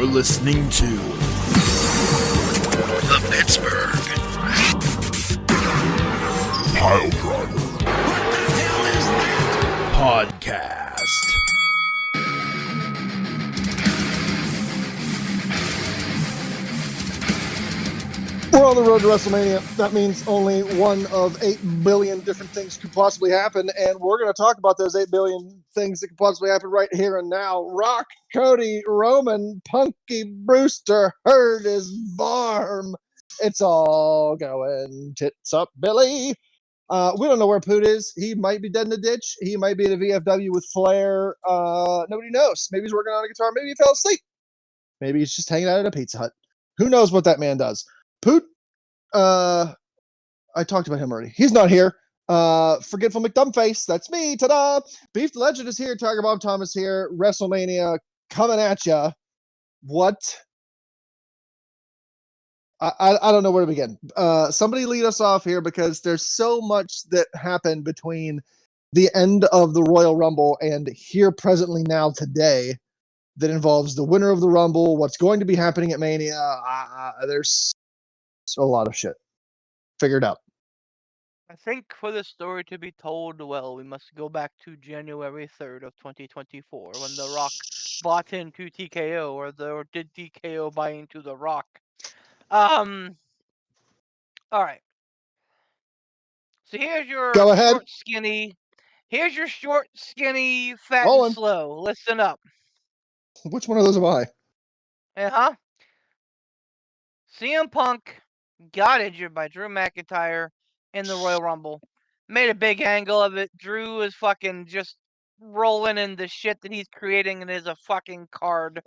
listening to the Pittsburgh Pile Driver Podcast. We're on the road to WrestleMania. That means only one of 8 billion different things could possibly happen, and we're going to talk about those 8 billion things that could possibly happen right here and now. Rock, Cody, Roman, Punky, Brewster, heard his barm. It's all going tits up, Billy. We don't know where Poot is. He might be dead in the ditch. He might be at a VFW with Flair. Nobody knows. Maybe he's working on a guitar. Maybe he fell asleep. Maybe he's just hanging out at a Pizza Hut. Who knows what that man does? Poot, I talked about him already. He's not here. Forgetful McDumbface, that's me. Ta-da! Beef the Legend is here. Tiger Bob Thomas here. WrestleMania coming at ya. What? I don't know where to begin. Somebody lead us off here because there's so much that happened between the end of the Royal Rumble and here presently now today that involves the winner of the Rumble, what's going to be happening at Mania. There's a lot of shit. Figure it out. I think for the story to be told well, we must go back to January 3rd of 2024 when The Rock bought into TKO, or did TKO buy into The Rock? All right. So here's your Go ahead. short, skinny. Here's your short, skinny, fat, Rolling. and slow. Listen up. Which one of those am I? CM Punk got injured by Drew McIntyre in the Royal Rumble. Made a big angle of it. Drew is fucking just rolling in the shit that he's creating and is a fucking card.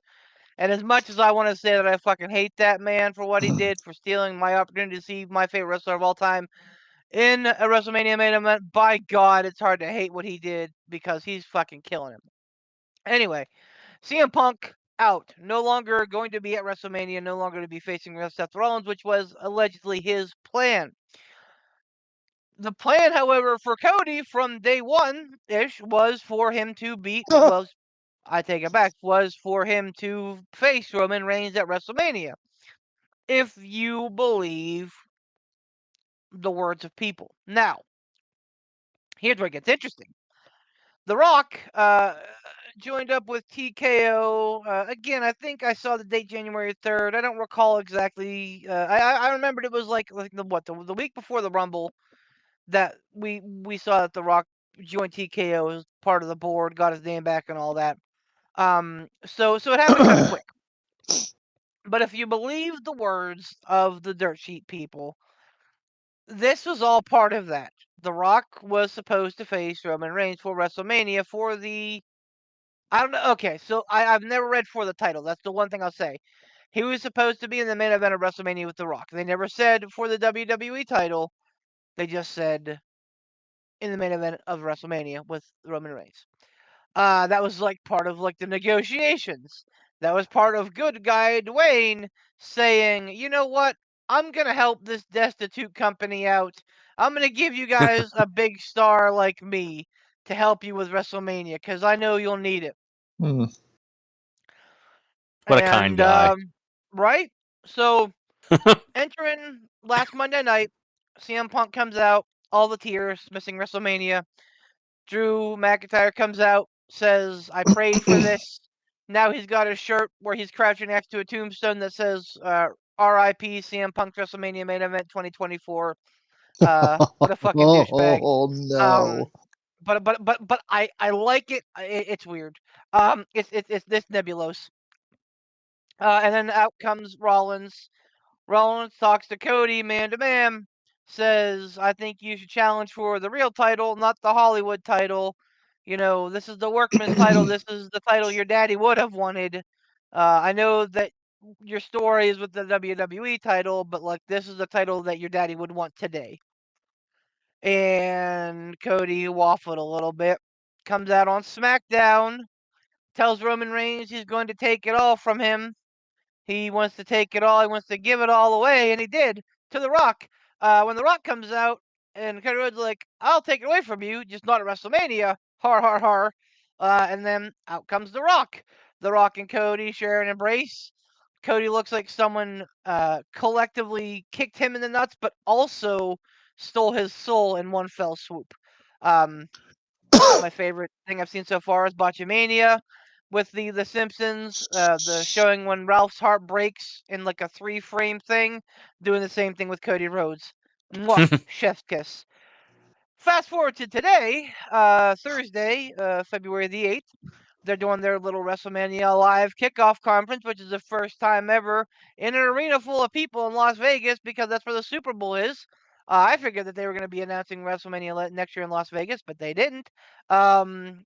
And as much as I want to say that I fucking hate that man for what he did, for stealing my opportunity to see my favorite wrestler of all time in a WrestleMania main event, by God, it's hard to hate what he did because he's fucking killing him. Anyway, CM Punk out. No longer going to be at WrestleMania, no longer to be facing Seth Rollins, which was allegedly his plan. The plan, however, for Cody from day one-ish was for him to I take it back, was for him to face Roman Reigns at WrestleMania. If you believe the words of people. Now, here's where it gets interesting. The Rock joined up with TKO. Again, I think I saw the date January 3rd. I don't recall exactly. I remembered it was like the week before the Rumble that we saw that The Rock joined TKO as part of the board, got his name back and all that. So it happened kind of quick. But if you believe the words of the dirt sheet people, this was all part of that. The Rock was supposed to face Roman Reigns for WrestleMania for the... I don't know. Okay, so I've never read for the title. That's the one thing I'll say. He was supposed to be in the main event of WrestleMania with The Rock. They never said for the WWE title. They just said in the main event of WrestleMania with Roman Reigns. That was like part of like the negotiations. That was part of good guy Dwayne saying, you know what? I'm going to help this destitute company out. I'm going to give you guys a big star like me to help you with WrestleMania because I know you'll need it. What a kind guy. Right? So, entering last Monday night, CM Punk comes out, all the tears, missing WrestleMania. Drew McIntyre comes out, says, I prayed for this. Now he's got a shirt where he's crouching next to a tombstone that says, R.I.P. CM Punk WrestleMania main event 2024. What a fucking douchebag. Oh no. But I like it. It's weird. It's this nebulous. And then out comes Rollins. Rollins talks to Cody man to man. Says, I think you should challenge for the real title, not the Hollywood title. You know, this is the workman's title. This is the title your daddy would have wanted. I know that your story is with the WWE title, but like this is the title that your daddy would want today. And Cody waffled a little bit. Comes out on SmackDown. Tells Roman Reigns he's going to take it all from him. He wants to take it all. He wants to give it all away, and he did to The Rock. When The Rock comes out, and Cody Rhodes like, I'll take it away from you, just not at WrestleMania. Har, har, har. And then out comes The Rock. The Rock and Cody share an embrace. Cody looks like someone collectively kicked him in the nuts, but also stole his soul in one fell swoop. My favorite thing I've seen so far is Botchamania with the Simpsons, the showing when Ralph's heart breaks in like a 3-frame thing, doing the same thing with Cody Rhodes. Mwah, chef's kiss. Fast forward to today, Thursday, February the 8th. They're doing their little WrestleMania Live kickoff conference, which is the first time ever in an arena full of people in Las Vegas because that's where the Super Bowl is. I figured that they were going to be announcing WrestleMania next year in Las Vegas, but they didn't.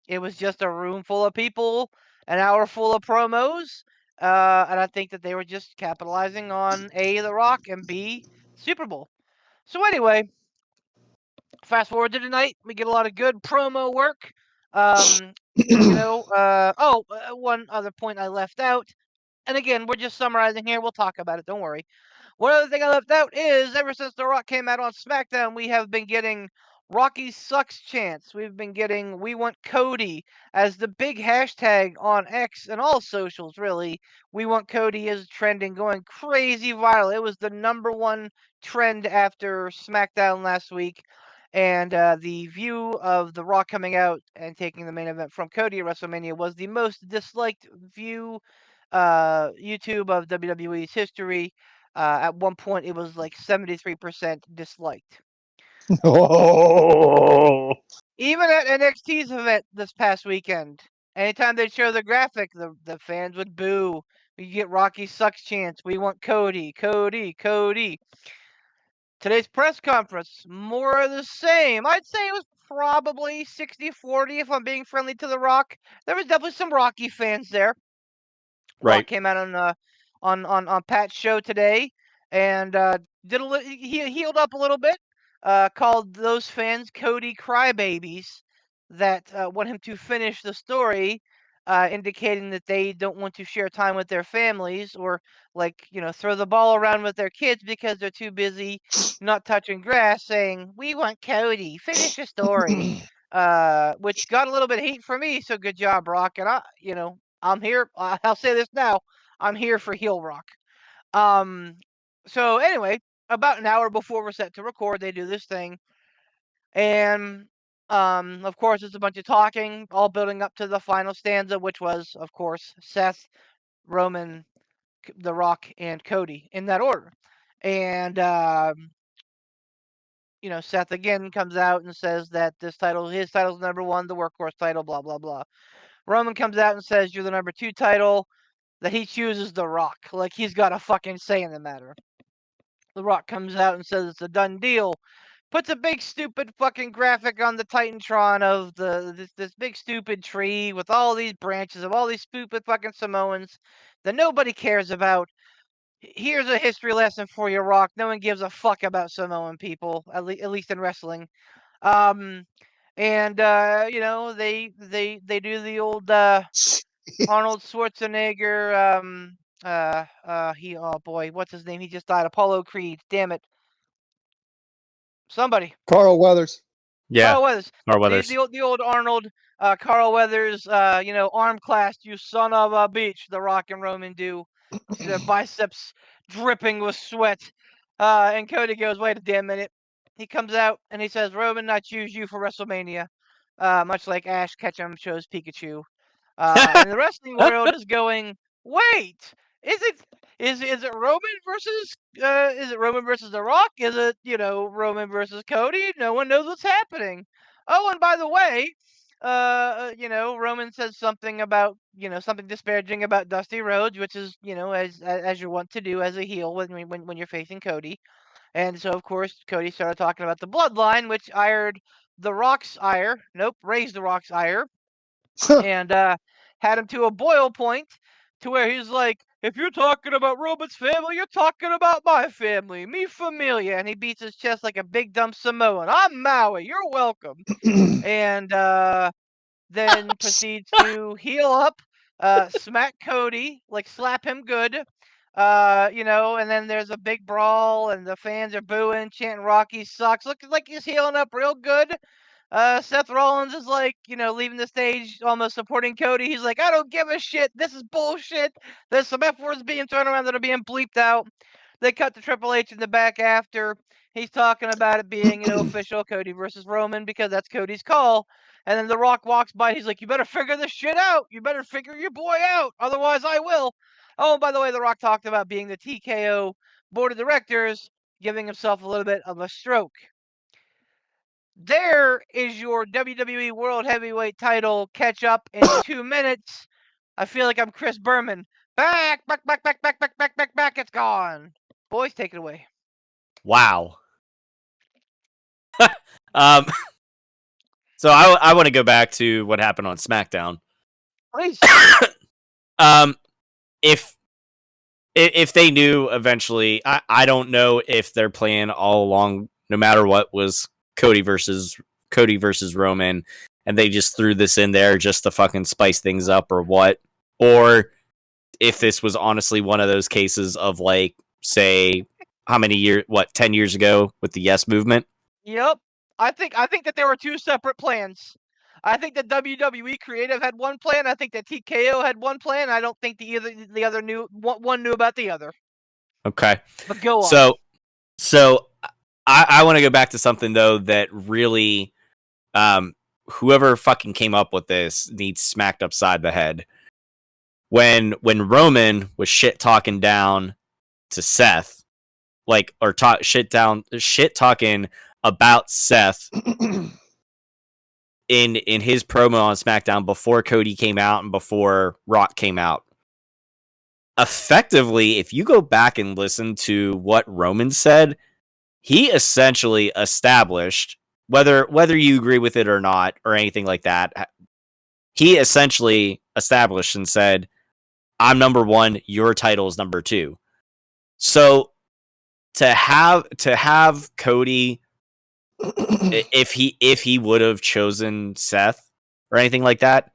It was just a room full of people, an hour full of promos, and I think that they were just capitalizing on A, The Rock, and B, Super Bowl. So anyway, fast forward to tonight, we get a lot of good promo work. One other point I left out, and again, we're just summarizing here. We'll talk about it. Don't worry. One other thing I left out is ever since The Rock came out on SmackDown, we have been getting Rocky sucks chants. We've been getting We Want Cody as the big hashtag on X and all socials, really. We Want Cody is trending, going crazy viral. It was the #1 trend after SmackDown last week. And the view of The Rock coming out and taking the main event from Cody at WrestleMania was the most disliked view YouTube of WWE's history. At one point, it was like 73% disliked. Oh. Even at NXT's event this past weekend, anytime they'd show the graphic, the fans would boo. You get Rocky sucks chants. We want Cody, Cody, Cody. Today's press conference, more of the same. I'd say it was probably 60-40 if I'm being friendly to The Rock. There was definitely some Rocky fans there. Right. Rock came out on Pat's show today and he healed up a little bit. Called those fans Cody crybabies that want him to finish the story, indicating that they don't want to share time with their families or throw the ball around with their kids because they're too busy not touching grass. Saying we want Cody, finish the story. Which got a little bit of heat for me. So good job, Rock. And I'm here. I'll say this now. I'm here for heel Rock. So anyway, about an hour before we're set to record, they do this thing, and of course, it's a bunch of talking, all building up to the final stanza, which was, of course, Seth, Roman, The Rock, and Cody in that order. And Seth again comes out and says that his title's #1, the workhorse title, blah blah blah. Roman comes out and says you're the #2 title, that he chooses The Rock. Like he's got a fucking say in the matter. The Rock comes out and says it's a done deal. Puts a big stupid fucking graphic on the Titantron of this big stupid tree with all these branches of all these stupid fucking Samoans that nobody cares about. Here's a history lesson for you, Rock. No one gives a fuck about Samoan people, at least in wrestling. And they do the old Arnold Schwarzenegger. Oh boy, what's his name? He just died. Apollo Creed. Damn it. Somebody. Carl Weathers. Yeah. Carl Weathers. Carl Weathers. The old Arnold, Carl Weathers, arm clasped, you son of a bitch, The Rock and Roman do. See their biceps dripping with sweat. And Cody goes, wait a damn minute. He comes out and he says, Roman, I choose you for WrestleMania. Much like Ash Ketchum chose Pikachu. And the wrestling world is going, wait, is it Roman versus The Rock? Is it Roman versus Cody? No one knows what's happening. Oh, and by the way, Roman says something about something disparaging about Dusty Rhodes, which is as you want to do as a heel when you're facing Cody. And so of course Cody started talking about the bloodline, which raised The Rock's ire, and had him to a boil point to where he's like, if you're talking about Roman's family, you're talking about my family, mi familia. And he beats his chest like a big dumb Samoan. I'm Maui, you're welcome. And then proceeds to heel up, smack Cody, like slap him good. And then there's a big brawl and the fans are booing, chanting Rocky sucks. Looks like he's healing up real good. Seth Rollins is like, leaving the stage, almost supporting Cody. He's like, I don't give a shit. This is bullshit. There's some F words being thrown around that are being bleeped out. They cut to Triple H in the back after. He's talking about it being, official Cody versus Roman because that's Cody's call. And then The Rock walks by. He's like, you better figure this shit out. You better figure your boy out. Otherwise, I will. Oh, and by the way, The Rock talked about being the TKO board of directors, giving himself a little bit of a stroke. There is your WWE World Heavyweight title catch up in 2 minutes. I feel like I'm Chris Berman. Back. It's gone. Boys, take it away. Wow. So I want to go back to what happened on SmackDown. Please. If they knew eventually, I don't know if their plan all along, no matter what, was Cody versus Roman, and they just threw this in there just to fucking spice things up or what, or if this was honestly one of those cases of like, say, how many years, 10 years ago with the Yes Movement? Yep. I think that there were two separate plans. I think that WWE Creative had one plan. I think that TKO had one plan. I don't think the other knew one knew about the other. Okay. But go on. So I want to go back to something though that really, whoever fucking came up with this needs smacked upside the head. When Roman was shit talking down to Seth, shit talking about Seth in his promo on SmackDown before Cody came out and before Rock came out. Effectively, if you go back and listen to what Roman said, he essentially established, whether you agree with it or not or anything like that, he essentially established and said, I'm number one, your title is number two. So to have Cody, if he would have chosen Seth or anything like that,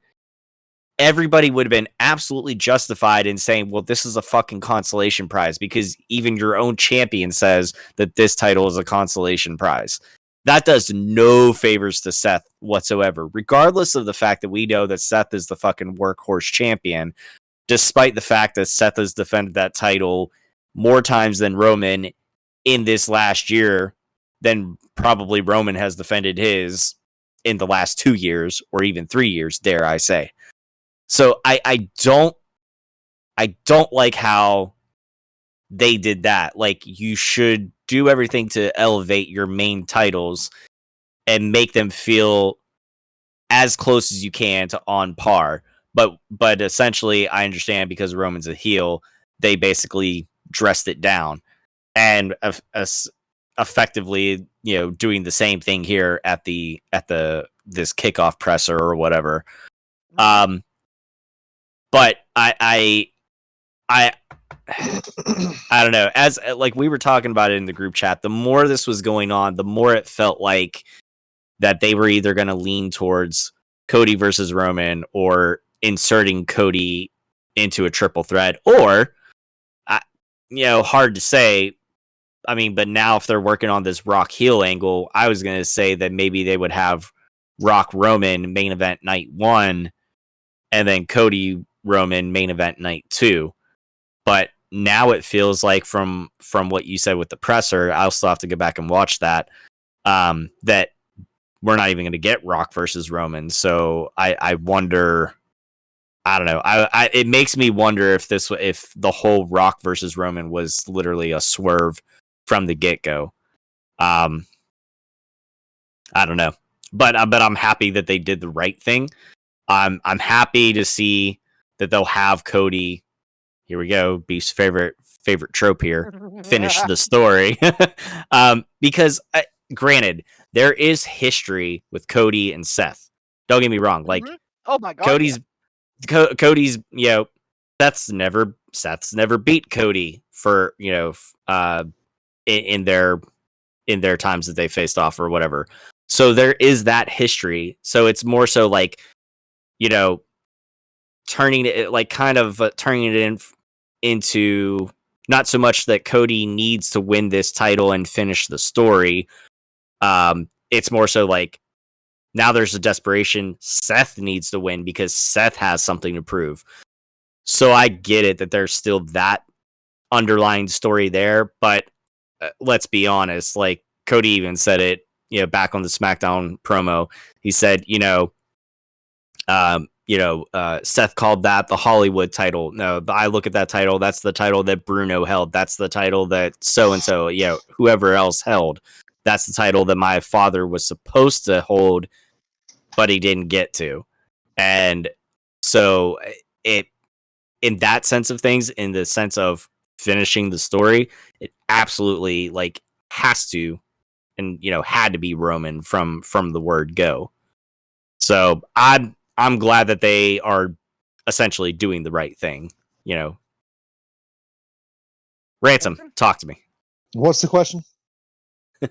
everybody would have been absolutely justified in saying, well, this is a fucking consolation prize because even your own champion says that this title is a consolation prize. That does no favors to Seth whatsoever, regardless of the fact that we know that Seth is the fucking workhorse champion, despite the fact that Seth has defended that title more times than Roman in this last year than probably Roman has defended his in the last 2 years or even 3 years, dare I say. So I don't like how they did that. Like, you should do everything to elevate your main titles and make them feel as close as you can to on par. But essentially, I understand because Roman's a heel, they basically dressed it down and effectively, doing the same thing here at this kickoff presser or whatever. But I don't know. As like we were talking about it in the group chat, the more this was going on, the more it felt like that they were either going to lean towards Cody versus Roman or inserting Cody into a triple threat, or hard to say. I mean, but now if they're working on this Rock heel angle, I was going to say that maybe they would have Rock Roman main event night 1 and then Cody Roman main event night 2. But now it feels like from what you said with the presser, I'll still have to go back and watch that, that we're not even going to get Rock versus Roman. So I wonder, I don't know. It makes me wonder if the whole Rock versus Roman was literally a swerve from the get-go. I don't know, but I'm happy that they did the right thing. I'm happy to see that they'll have Cody. Here we go, Beef's favorite trope here. Finish the story, because granted, there is history with Cody and Seth. Don't get me wrong. Like, oh my god, Cody's, Seth's never beat Cody for in their times that they faced off or whatever. So there is that history. So it's more so like, turning it into not so much that Cody needs to win this title and finish the story. It's more so like Now there's a desperation. Seth needs to win because Seth has something to prove. So I get it that there's still that underlying story there, but let's be honest. Like Cody even said it, back on the SmackDown promo. He said, Seth called that the Hollywood title. No, I look at that title. That's the title that Bruno held. That's the title that so and so, whoever else held. That's the title that my father was supposed to hold, but he didn't get to. And so it, in that sense of things, in the sense of finishing the story, it absolutely like has to, and had to be Roman from the word go. So I'm glad that they are essentially doing the right thing. Ransom, talk to me. What's the question? I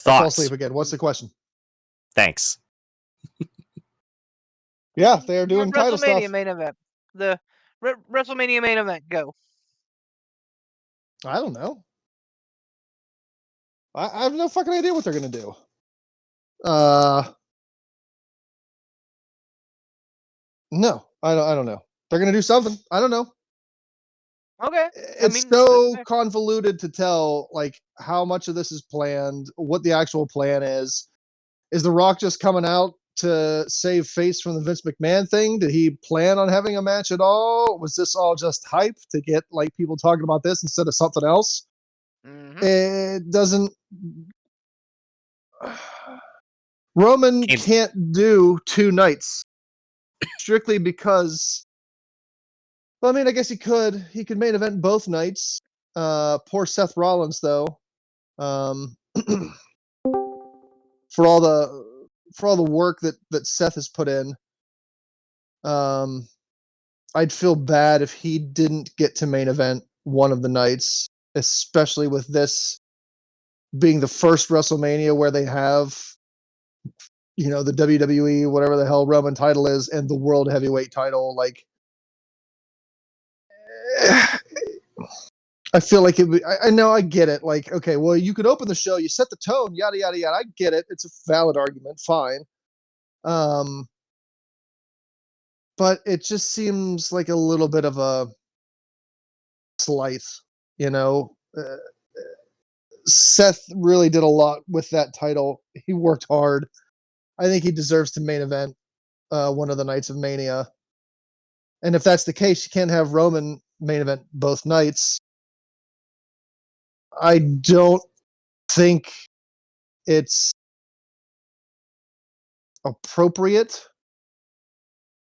fall Thoughts? asleep again. What's the question? Thanks. Yeah, they are doing title WrestleMania stuff. main event. The WrestleMania main event. Go. I don't know. I have no fucking idea what they're gonna do. No, I don't know. They're gonna do something. I don't know. Okay. It's so convoluted to tell like how much of this is planned, what the actual plan is. Is The Rock just coming out to save face from the Vince McMahon thing? Did he plan on having a match at all? Was this all just hype to get like people talking about this instead of something else? Mm-hmm. It doesn't. Roman can't do 2 nights strictly because. Well, I mean, I guess he could. He could main event both nights. Poor Seth Rollins, though. For all the work that Seth has put in, I'd feel bad if he didn't get to main event one of the nights, especially with this being the first WrestleMania where they have, the WWE, whatever the hell Roman title is, and the World Heavyweight title. Like, I feel like I know, I get it. Like, okay, well, you could open the show, you set the tone, yada yada yada. I get it. It's a valid argument. Fine. But it just seems like a little bit of a slight, you know. Seth really did a lot with that title. He worked hard. I think he deserves to main event one of the nights of Mania. And if that's the case, you can't have Roman main event both nights. I don't think it's appropriate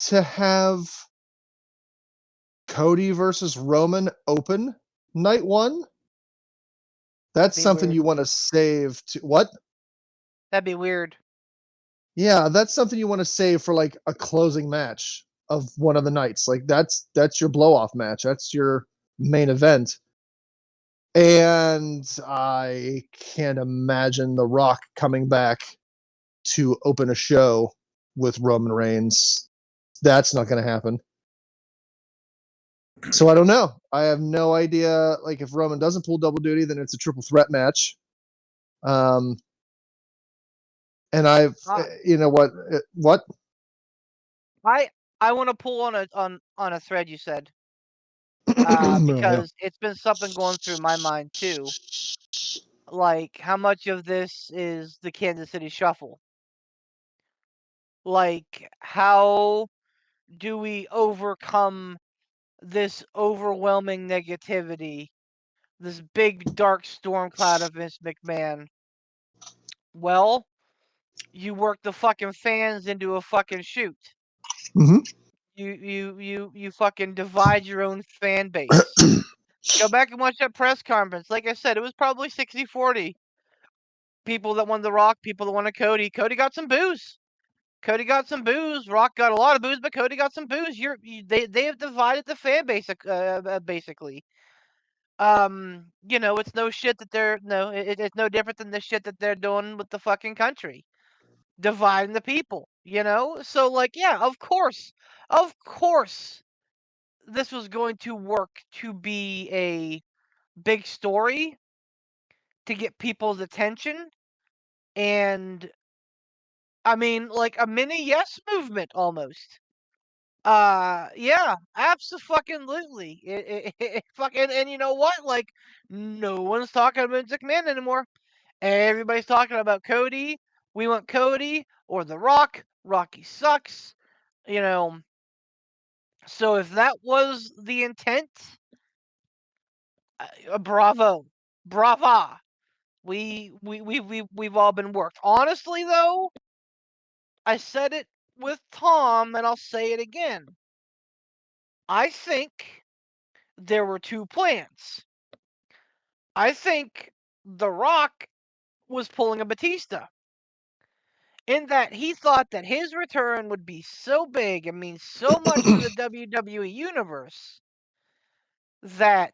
to have Cody versus Roman open night one. That's something weird. you want to save to what? That'd be weird. Yeah, that's something you want to save for like a closing match of one of the nights. Like that's your blow off match. That's your main event. And I can't imagine The Rock coming back to open a show with Roman Reigns. That's not going to happen. So I don't know. I have no idea. Like if Roman doesn't pull double duty, then it's a triple threat match. And I've, what? I want to pull on a thread you said, because it's been something going through my mind too. Like how much of this is the Kansas City Shuffle? Like how do we overcome this overwhelming negativity, this big dark storm cloud of Vince McMahon? Well, you work the fucking fans into a fucking shoot. Mm-hmm. You fucking divide your own fan base. Go back and watch that press conference. Like I said, it was probably 60-40. People that wanted The Rock, people that wanted Cody. Cody got some boos. Rock got a lot of boos, but Cody got some boos. They have divided the fan base, basically. It's no shit that it's no different than the shit that they're doing with the fucking country, dividing the people. So like, yeah, of course, this was going to work to be a big story to get people's attention, and I mean, like a mini yes movement almost. Yeah, absolutely. Fucking, and you know what? Like, no one's talking about McMahon anymore. Everybody's talking about Cody. We want Cody or The Rock. Rocky sucks. You know. So if that was the intent, bravo, brava. We've all been worked. Honestly, though, I said it with Tom, and I'll say it again. I think there were two plans. I think The Rock was pulling a Batista in that he thought that his return would be so big and mean so much to the WWE universe that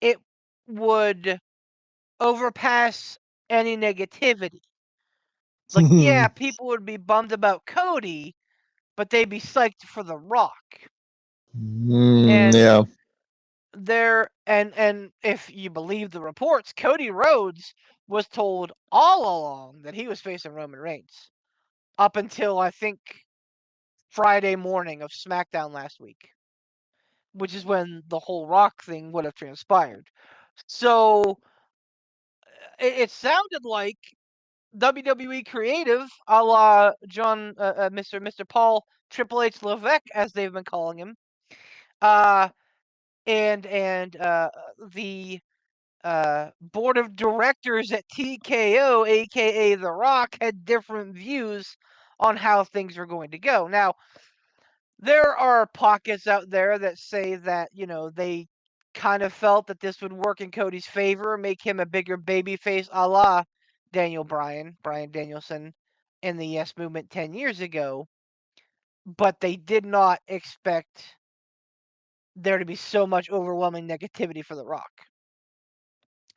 it would overpass any negativity. Like, yeah, people would be bummed about Cody, but they'd be psyched for The Rock. And Yeah. and if you believe the reports, Cody Rhodes was told all along that he was facing Roman Reigns up until I think Friday morning of SmackDown last week, which is when the whole Rock thing would have transpired. So it sounded like WWE creative, a la Mr. Paul Triple H Levesque, as they've been calling him, and the board of directors at TKO, aka The Rock, had different views on how things were going to go. Now, there are pockets out there that say that, they kind of felt that this would work in Cody's favor, make him a bigger babyface, a la Brian Danielson, in the Yes Movement 10 years ago. But they did not expect there to be so much overwhelming negativity for The Rock.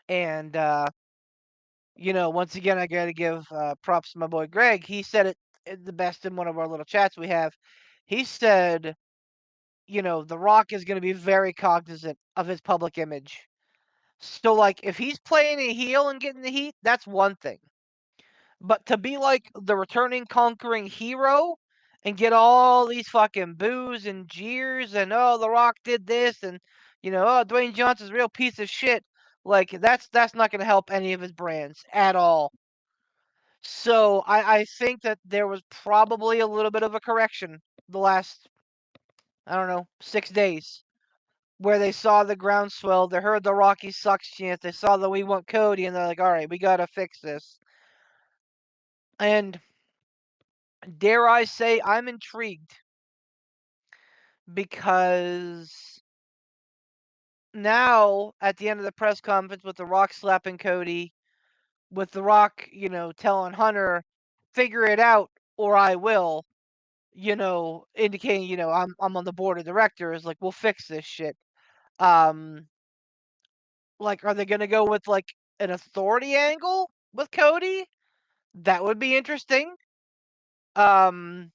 And, once again, I got to give props to my boy Greg. He said it the best in one of our little chats we have. He said, The Rock is going to be very cognizant of his public image. So, like, if he's playing a heel and getting the heat, that's one thing. But to be like the returning conquering hero and get all these fucking boos and jeers and, oh, The Rock did this and, oh, Dwayne Johnson's a real piece of shit. Like, that's not going to help any of his brands at all. So I think that there was probably a little bit of a correction the last, I don't know, 6 days, where they saw the groundswell, they heard the Rocky sucks chant, they saw the we want Cody, and they're like, all right, we got to fix this. And dare I say, I'm intrigued because now at the end of the press conference with the Rock slapping Cody, with the Rock, telling Hunter, figure it out or I will, indicating, I'm on the board of directors, like, we'll fix this shit. Like, are they going to go with, like, an authority angle with Cody? That would be interesting. I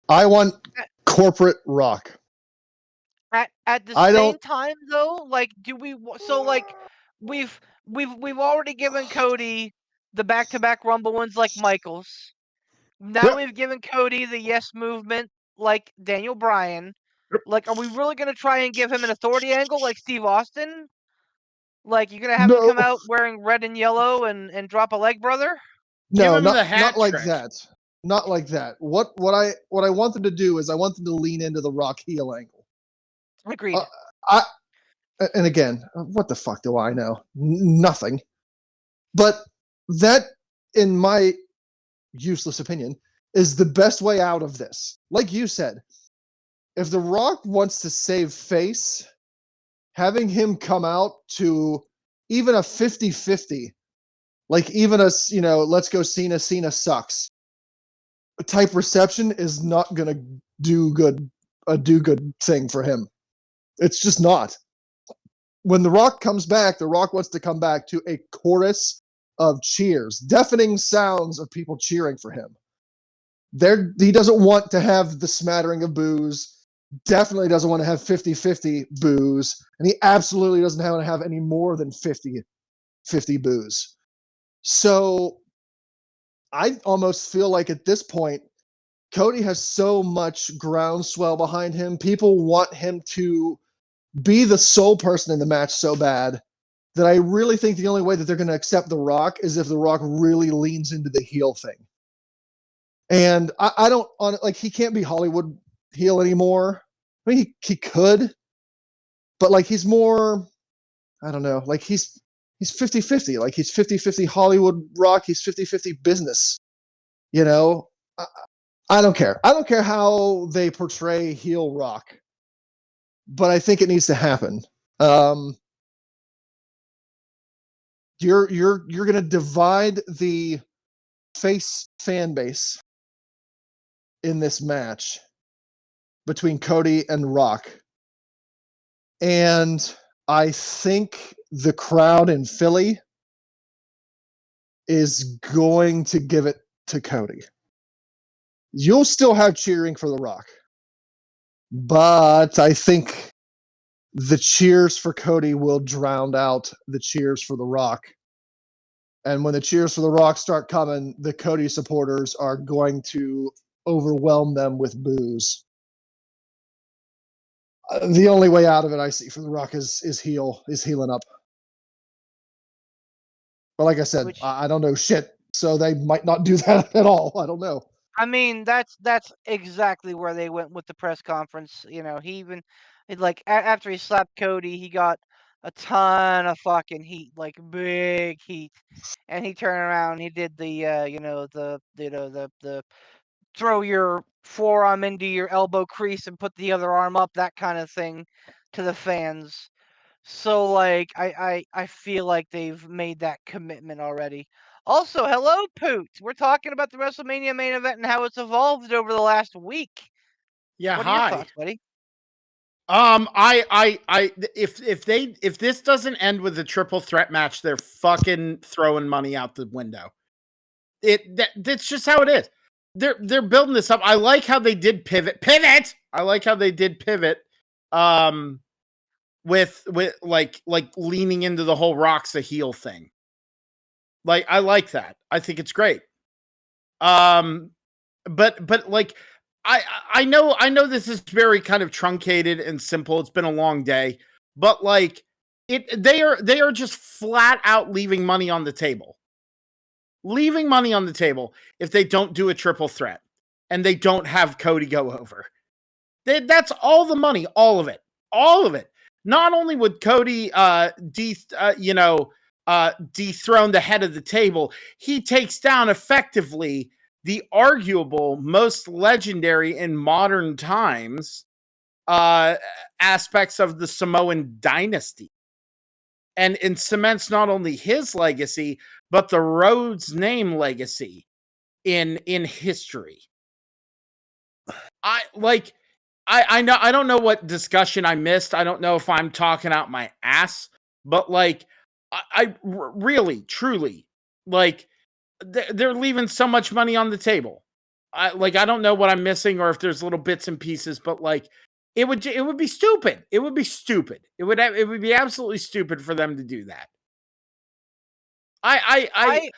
I want corporate Rock. at the I same don't. time, though, like, so, like, we've already given Cody the back-to-back Rumble wins like Michaels. Now Yep. we've given Cody the yes movement like Daniel Bryan. Like, are we really going to try and give him an authority angle like Steve Austin? Like, you're going to have him No. come out wearing red and yellow and drop a leg, brother? No, him not the hat like trick. that. Not like that. What I want them to do is I want them to lean into the Rock heel angle. Agreed. And again, what the fuck do I know? Nothing. But that, in my useless opinion, is the best way out of this. Like you said, if The Rock wants to save face, having him come out to even a 50-50, like even a, let's go Cena sucks type reception is not going to do good thing for him. It's just not. When The Rock comes back, The Rock wants to come back to a chorus of cheers, deafening sounds of people cheering for him. He doesn't want to have the smattering of boos, definitely doesn't want to have 50-50 boos, and he absolutely doesn't want to have any more than 50 50 boos. So I almost feel like at this point, Cody has so much groundswell behind him. People want him to be the sole person in the match so bad that I really think the only way that they're going to accept The Rock is if The Rock really leans into the heel thing. And I don't, like, he can't be Hollywood heel anymore. I mean, he could, but like, he's more, I don't know, like he's 50-50. Like, he's 50-50 Hollywood Rock. He's 50-50 business. You know, I don't care. I don't care how they portray heel Rock, but I think it needs to happen. You're going to divide the face fan base in this match between Cody and Rock. And I think the crowd in Philly is going to give it to Cody. You'll still have cheering for The Rock, but I think the cheers for Cody will drown out the cheers for The Rock. And when the cheers for The Rock start coming, the Cody supporters are going to overwhelm them with boos. The only way out of it I see for The Rock is healing up. But like I said, I don't know shit, so they might not do that at all. I don't know. I mean, that's exactly where they went with the press conference. You know, he even like after he slapped Cody, he got a ton of fucking heat, like big heat, and he turned around. He did the the throw your forearm into your elbow crease and put the other arm up, that kind of thing, to the fans. So like I feel like they've made that commitment already. Also, hello Poot. We're talking about the WrestleMania main event and how it's evolved over the last week. Yeah, What are your hi. thoughts, buddy? If this doesn't end with a triple threat match, they're fucking throwing money out the window. That's just how it is. They're building this up. I like how they did pivot. I like how they did pivot. With like leaning into the whole Rock's a heel thing. Like, I like that. I think it's great. But like, I know this is very kind of truncated and simple. It's been a long day, but like they are just flat out leaving money on the table. Leaving money on the table if they don't do a triple threat and they don't have Cody go over. That's all the money, all of it. Not only would Cody dethrone the head of the table, he takes down effectively the arguable most legendary in modern times aspects of the Samoan dynasty, and cements not only his legacy but the Rhodes name legacy in history. I know I don't know what discussion I missed. I don't know if I'm talking out my ass, but like I really truly like they're leaving so much money on the table. I don't know what I'm missing or if there's little bits and pieces, but like it would be stupid. It would be stupid. It would be absolutely stupid for them to do that. I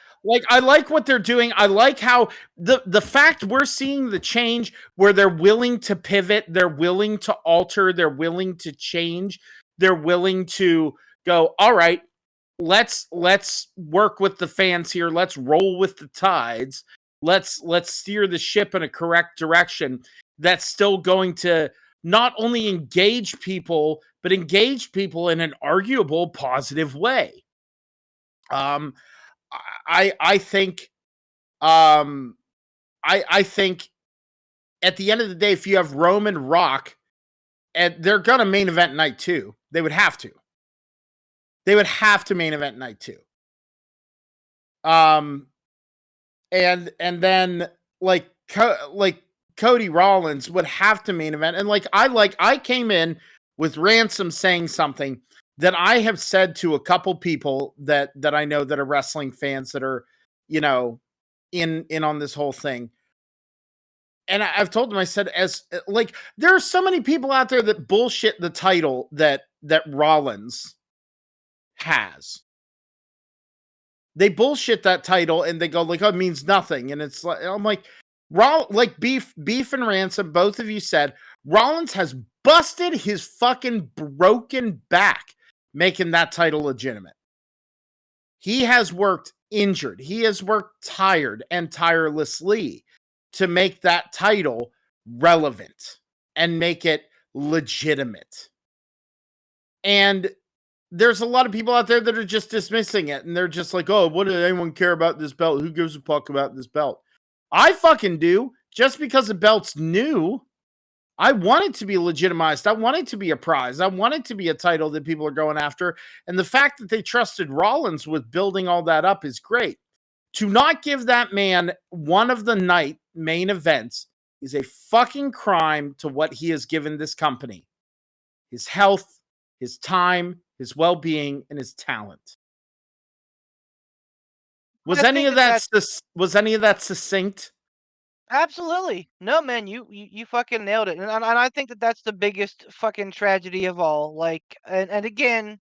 like what they're doing. I like how the fact we're seeing the change where they're willing to pivot, they're willing to alter, they're willing to change, they're willing to go, all right, let's work with the fans here. Let's roll with the tides. Let's steer the ship in a correct direction that's still going to not only engage people, but engage people in an arguable positive way. I think I think at the end of the day, if you have Roman Rock, and they're gonna main event night 2, they would have to. They would have to main event night 2. And then like Cody Rollins would have to main event, and I came in with Ransom saying something that I have said to a couple people that I know that are wrestling fans that are, in on this whole thing. And I've told them, I said, as like, there are so many people out there that bullshit the title that Rollins has. They bullshit that title and they go like, oh, it means nothing. And it's like, I'm like, like Beef and Ransom, both of you said, Rollins has busted his fucking broken back making that title legitimate. He has worked injured. He has worked tired and tirelessly to make that title relevant and make it legitimate. And there's a lot of people out there that are just dismissing it. And they're just like, oh, what did anyone care about this belt? Who gives a fuck about this belt? I fucking do. Just because the belt's new, I want it to be legitimized. I want it to be a prize. I want it to be a title that people are going after. And the fact that they trusted Rollins with building all that up is great. To not give that man one of the night main events is a fucking crime to what he has given this company. His health, his time, his well-being, and his talent. Was any of that succinct? Absolutely. No, man, you fucking nailed it. And I think that that's the biggest fucking tragedy of all. Like, and again,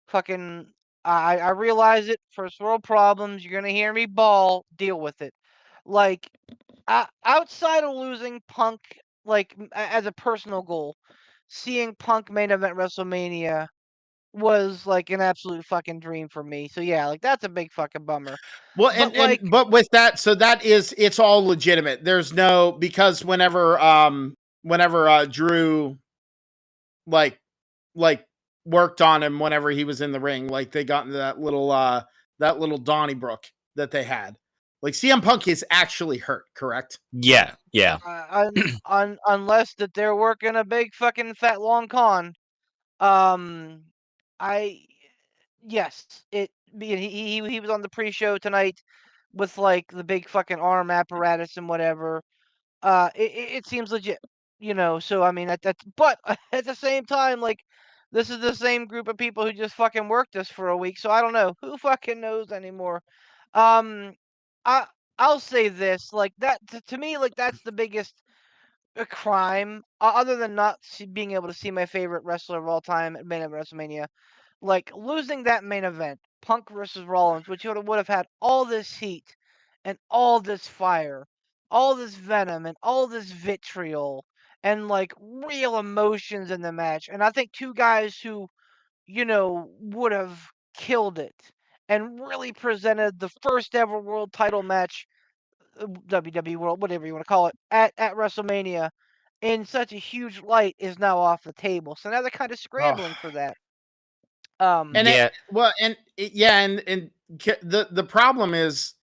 fucking, I realize it. First world problems. You're gonna hear me bawl. Deal with it. Like, outside of losing Punk, like as a personal goal, seeing Punk main event WrestleMania was like an absolute fucking dream for me. So yeah, like that's a big fucking bummer. Well, But like, but with that, so that is, it's all legitimate. There's no, because whenever Drew like worked on him whenever he was in the ring, like they got into that little Donnybrook that they had. Like CM Punk is actually hurt, correct? Yeah. unless that they're working a big fucking fat long con. Yes, he was on the pre-show tonight with like the big fucking arm apparatus and whatever. It seems legit, So I mean that's, but at the same time, like this is the same group of people who just fucking worked us for a week, so I don't know who fucking knows anymore. Um, I I'll say this, like that to me, like that's the biggest crime, other than not being able to see my favorite wrestler of all time at main event WrestleMania. Like losing that main event, Punk versus Rollins, which would have had all this heat and all this fire, all this venom and all this vitriol and like real emotions in the match. And I think two guys who, would have killed it and really presented the first ever world title match, WWE World, whatever you want to call it, at WrestleMania in such a huge light is now off the table. So now they're kind of scrambling for that. And Yeah. the problem is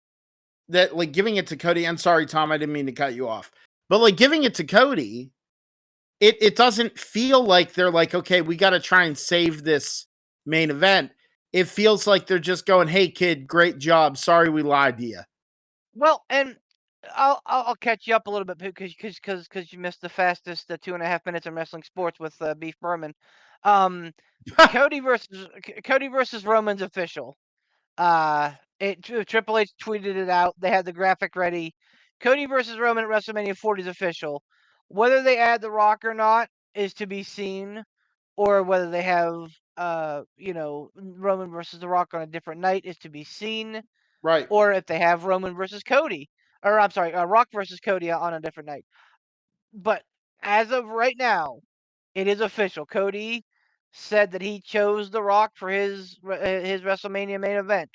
that like giving it to Cody, and sorry, Tom, I didn't mean to cut you off, but like giving it to Cody, it doesn't feel like they're like, okay, we got to try and save this main event. It feels like they're just going, hey kid, great job. Sorry we lied to you. Well, and I'll catch you up a little bit because you missed the fastest 2.5 minutes in wrestling sports with Beef Berman. Cody versus Roman's official. Triple H tweeted it out. They had the graphic ready. Cody versus Roman at WrestleMania 40 is official. Whether they add The Rock or not is to be seen, or whether they have Roman versus The Rock on a different night is to be seen. Right. Or if they have Roman versus Cody, or I'm sorry, Rock versus Cody on a different night. But as of right now, it is official. Cody said that he chose The Rock for his WrestleMania main event.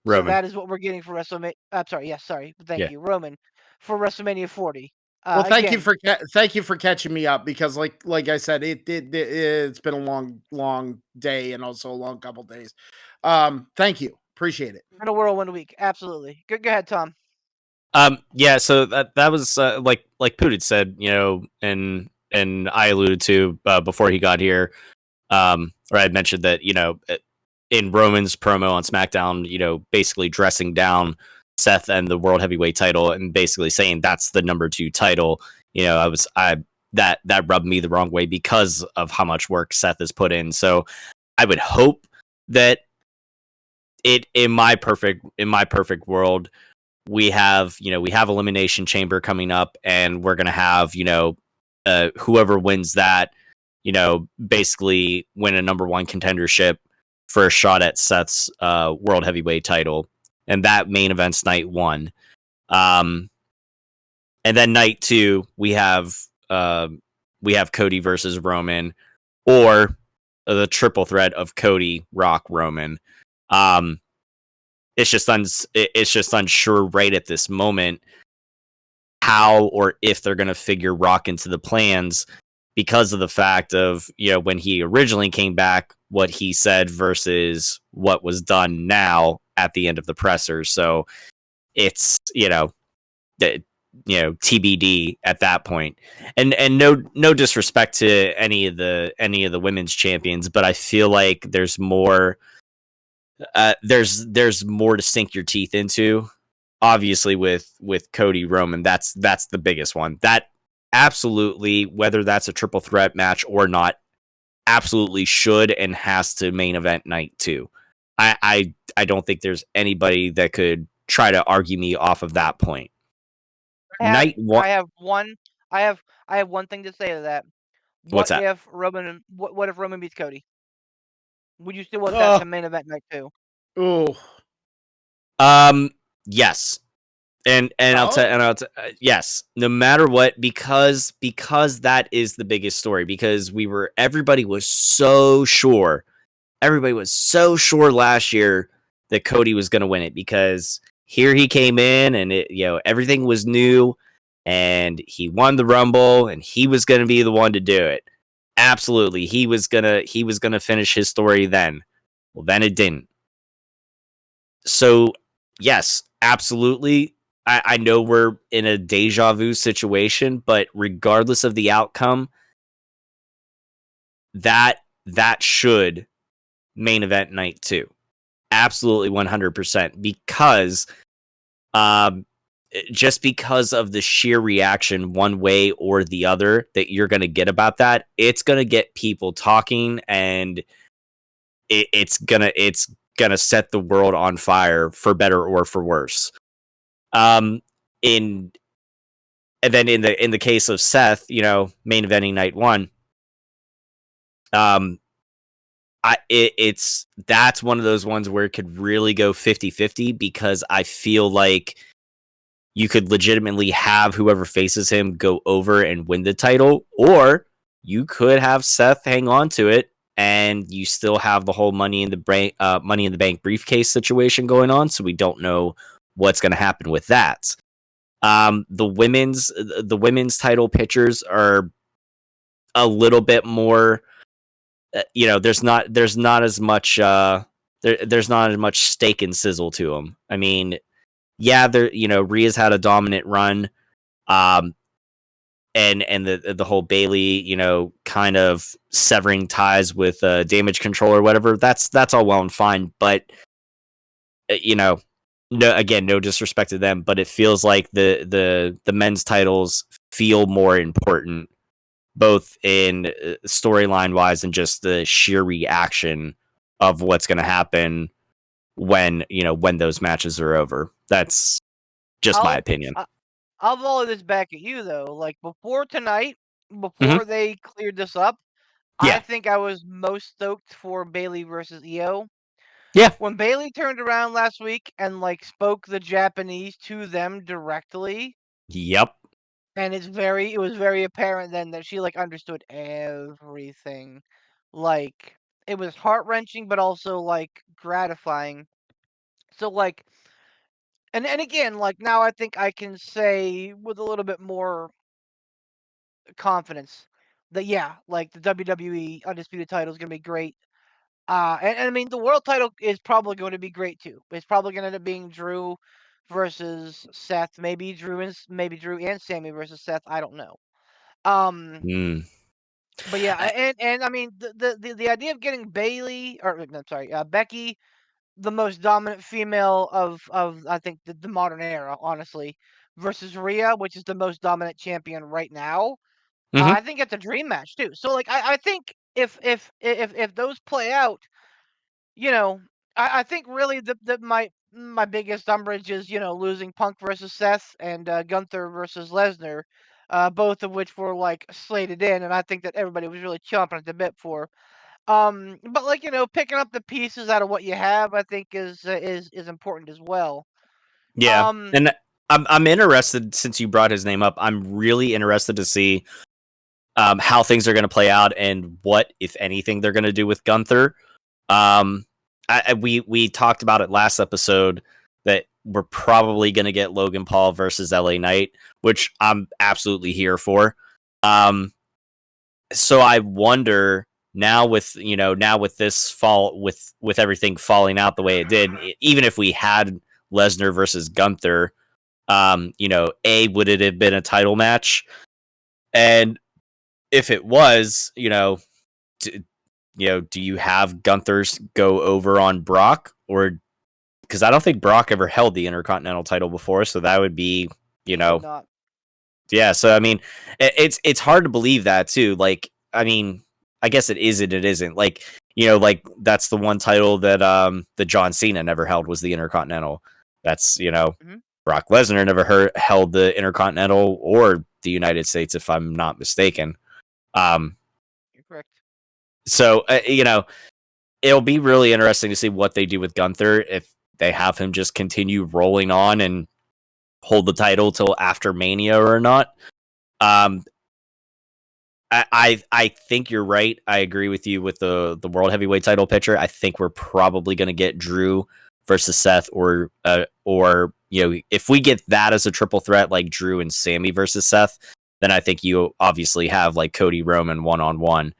Roman. So that is what we're getting for WrestleMania. I'm sorry. Yes, sorry. Thank you, Roman, for WrestleMania 40. Well, thank you for catching me up, because like I said, it's been a long day and also a long couple days. Thank you, appreciate it. In a whirlwind week, absolutely. Go ahead, Tom. Yeah. So that was like Pooted said, and I alluded to before he got here, or I had mentioned that in Roman's promo on SmackDown, basically dressing down Seth and the World Heavyweight title and basically saying that's the number 2 title. That rubbed me the wrong way because of how much work Seth has put in. So I would hope that in my perfect world, we have Elimination Chamber coming up, and we're gonna have whoever wins that, basically win a number 1 contendership for a shot at Seth's World Heavyweight title. and that main event's night 1. And then night 2 we have Cody versus Roman, or the triple threat of Cody, Rock, Roman. It's just unsure right at this moment how or if they're going to figure Rock into the plans, because of the fact of, when he originally came back, what he said versus what was done now at the end of the presser. So it's, TBD at that point. And no disrespect to any of the women's champions, but I feel like there's more there's more to sink your teeth into. Obviously with Cody, Roman, that's the biggest one. That absolutely, whether that's a triple threat match or not, absolutely should and has to main event night 2. I don't think there's anybody that could try to argue me off of that point. Night 1. I have one thing to say to that. What's that? What if Roman beats Cody? Would you still want that to main event night 2? Yes. And I'll tell yes, no matter what, because that is the biggest story, because everybody was so sure last year that Cody was going to win it, because here he came in and everything was new, and he won the Rumble, and he was going to be the one to do it. Absolutely, he was gonna finish his story then. Well, then it didn't. So yes, absolutely. I know we're in a deja vu situation, but regardless of the outcome, that should main event night 2. Absolutely 100%, because just because of the sheer reaction one way or the other that you're going to get about that, it's going to get people talking, and it's going to set the world on fire, for better or for worse. And then in the case of Seth, main eventing night 1, that's one of those ones where it could really go 50-50, because I feel like you could legitimately have whoever faces him go over and win the title, or you could have Seth hang on to it, and you still have the whole Money in the Bank briefcase situation going on. So we don't know what's going to happen with that. The women's title pictures are a little bit more. There's not as much there's not as much steak and sizzle to them. I mean, yeah, Rhea's had a dominant run, and the whole Bayley, kind of severing ties with Damage Control or whatever. That's all well and fine, but no disrespect to them, but it feels like the men's titles feel more important, both in storyline wise and just the sheer reaction of what's going to happen when those matches are over. That's just my opinion. I'll volley this back at you, though. Like, before tonight, before they cleared this up, Yeah. I think I was most stoked for Bayley versus Io. Yeah. When Bayley turned around last week and spoke the Japanese to them directly. Yep. And it was very apparent then that she understood everything. It was heart-wrenching, but also gratifying. So and again, now I think I can say with a little bit more confidence that the WWE Undisputed title is going to be great. And I mean, the world title is probably going to be great too. It's probably going to end up being Drew versus Seth, maybe Drew and Sammy versus Seth. I don't know. But yeah, and I mean, the idea of getting Becky, the most dominant female of I think the modern era, honestly, versus Rhea, which is the most dominant champion right now. I think it's a dream match too. So I think if those play out, I think really my biggest umbrage is losing Punk versus Seth and Gunther versus Lesnar, both of which were slated in, and I think that everybody was really chomping at the bit for. But like picking up the pieces out of what you have, I think is important as well. Yeah, and I'm interested since you brought his name up. I'm really interested to see how things are going to play out and what, if anything, they're going to do with Gunther. We talked about it last episode that we're probably going to get Logan Paul versus LA Knight, which I'm absolutely here for. So I wonder now with this fall with everything falling out the way it did, even if we had Lesnar versus Gunther, would it have been a title match? And if it was, do you have Gunther's go over on Brock, or because I don't think Brock ever held the Intercontinental title before, so that would be, Not. yeah. So I mean, it's hard to believe that too. Like, I mean, I guess it is and it isn't. Like, like that's the one title that that John Cena never held was the Intercontinental. That's Brock Lesnar never held the Intercontinental or the United States, if I'm not mistaken. You're correct. So it'll be really interesting to see what they do with Gunther, if they have him just continue rolling on and hold the title till after Mania or not. I think you're right. I agree with you with the World Heavyweight title picture. I think we're probably going to get Drew versus Seth, or if we get that as a triple threat, like Drew and Sammy versus Seth, then I think you obviously have like Cody Roman one-on-one.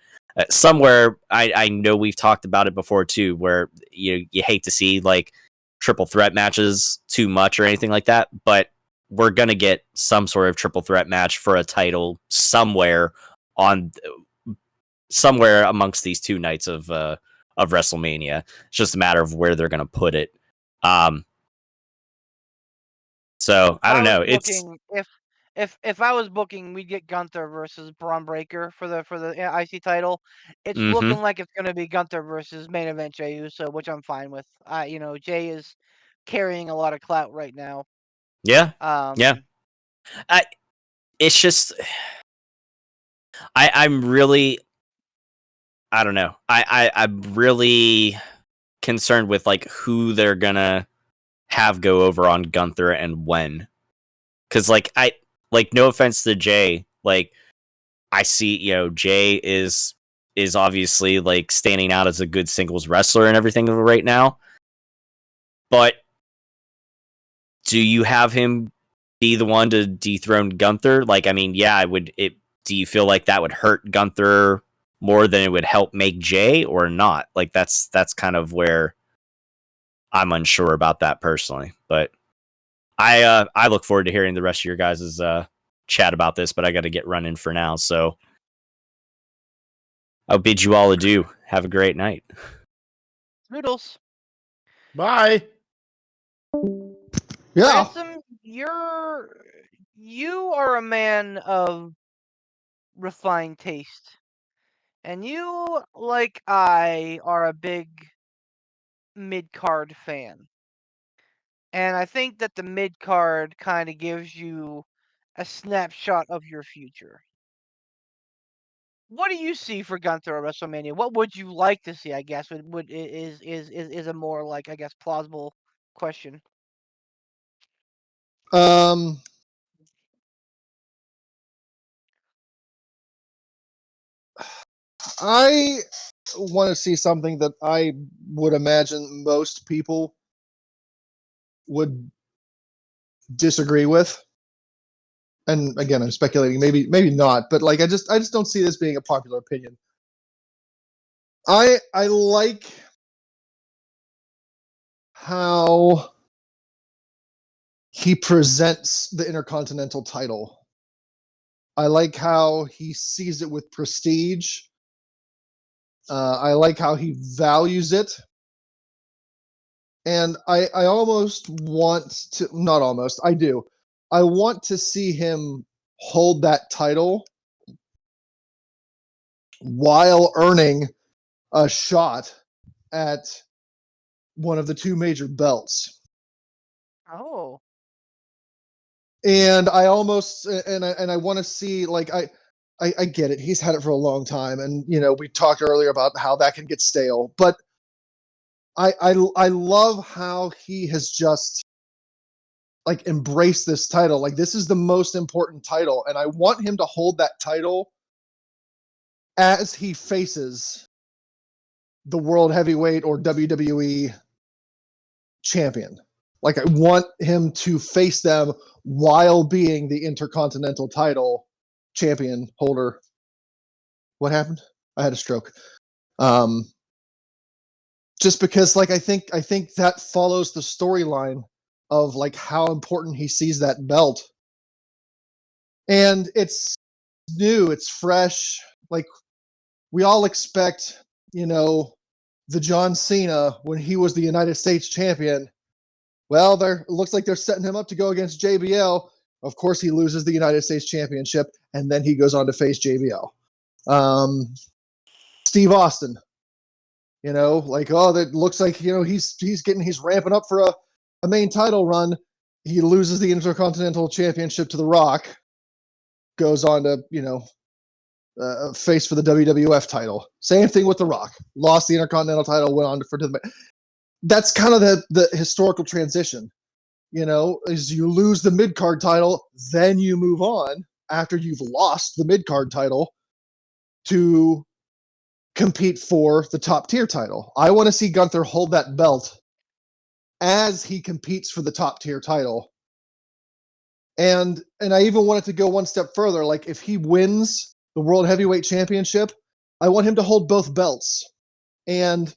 Somewhere, I know we've talked about it before too, where you hate to see like triple threat matches too much or anything like that, but we're gonna get some sort of triple threat match for a title somewhere amongst these two nights of WrestleMania. It's just a matter of where they're gonna put it. So I don't know. If I was booking, we'd get Gunther versus Braun Breaker for the IC title. It's Mhm. looking like it's going to be Gunther versus main event Jey Uso, which I'm fine with. Jay is carrying a lot of clout right now. Yeah. It's just I'm really, I don't know. I'm really concerned with like who they're gonna have go over on Gunther and when. Because no offense to Jay, like I see, Jay is obviously like standing out as a good singles wrestler and everything right now. But do you have him be the one to dethrone Gunther? Like, I mean, yeah, do you feel like that would hurt Gunther more than it would help make Jay, or not? Like, that's kind of where I'm unsure about that personally. But I look forward to hearing the rest of your guys' chat about this, but I got to get running for now. So I'll bid you all adieu. Have a great night. Noodles. Bye. Yeah. Ransom, you are a man of refined taste. And you, like I, are a big mid-card fan. And I think that the mid-card kind of gives you a snapshot of your future. What do you see for Gunther at WrestleMania? What would you like to see? I guess is a more like, I guess, plausible question. I want to see something that I would imagine most people would disagree with. And again, I'm speculating. Maybe not. But like, I just don't see this being a popular opinion. I like how he presents the Intercontinental title. I like how he sees it with prestige. I like how he values it. And I almost want to, not almost, I do. I want to see him hold that title while earning a shot at one of the two major belts. Oh. And I almost, and I want to see, like, I get it. He's had it for a long time, and we talked earlier about how that can get stale. But I love how he has just like embraced this title. Like, this is the most important title, and I want him to hold that title as he faces the World Heavyweight or WWE champion. Like, I want him to face them while being the Intercontinental title champion holder. What happened? I had a stroke. Just because, like, I think that follows the storyline of like how important he sees that belt, and it's new, it's fresh. Like, we all expect, the John Cena when he was the United States champion. Well, it looks like they're setting him up to go against JBL. Of course, he loses the United States Championship, and then he goes on to face JBL. Steve Austin, like, oh, that looks like, he's ramping up for a main title run. He loses the Intercontinental Championship to The Rock, goes on to, face for the WWF title. Same thing with The Rock. Lost the Intercontinental title, went on for the. That's kind of the historical transition, is you lose the mid-card title, then you move on after you've lost the mid-card title to compete for the top-tier title. I want to see Gunther hold that belt as he competes for the top-tier title. And I even want it to go one step further. Like, if he wins the World Heavyweight Championship, I want him to hold both belts. And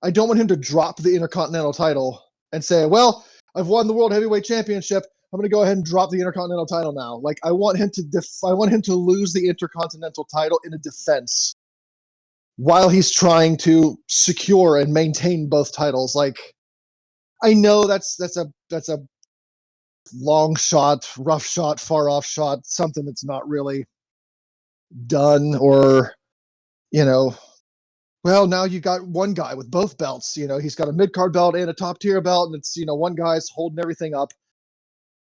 I don't want him to drop the Intercontinental title and say, well, I've won the World Heavyweight Championship. I'm going to go ahead and drop the Intercontinental title now. Like, I want him to lose the Intercontinental title in a defense while he's trying to secure and maintain both titles. Like, I know that's a long shot, rough shot, far off shot, something that's not really done, or, well, now you got one guy with both belts. He's got a mid-card belt and a top-tier belt, and it's, one guy's holding everything up.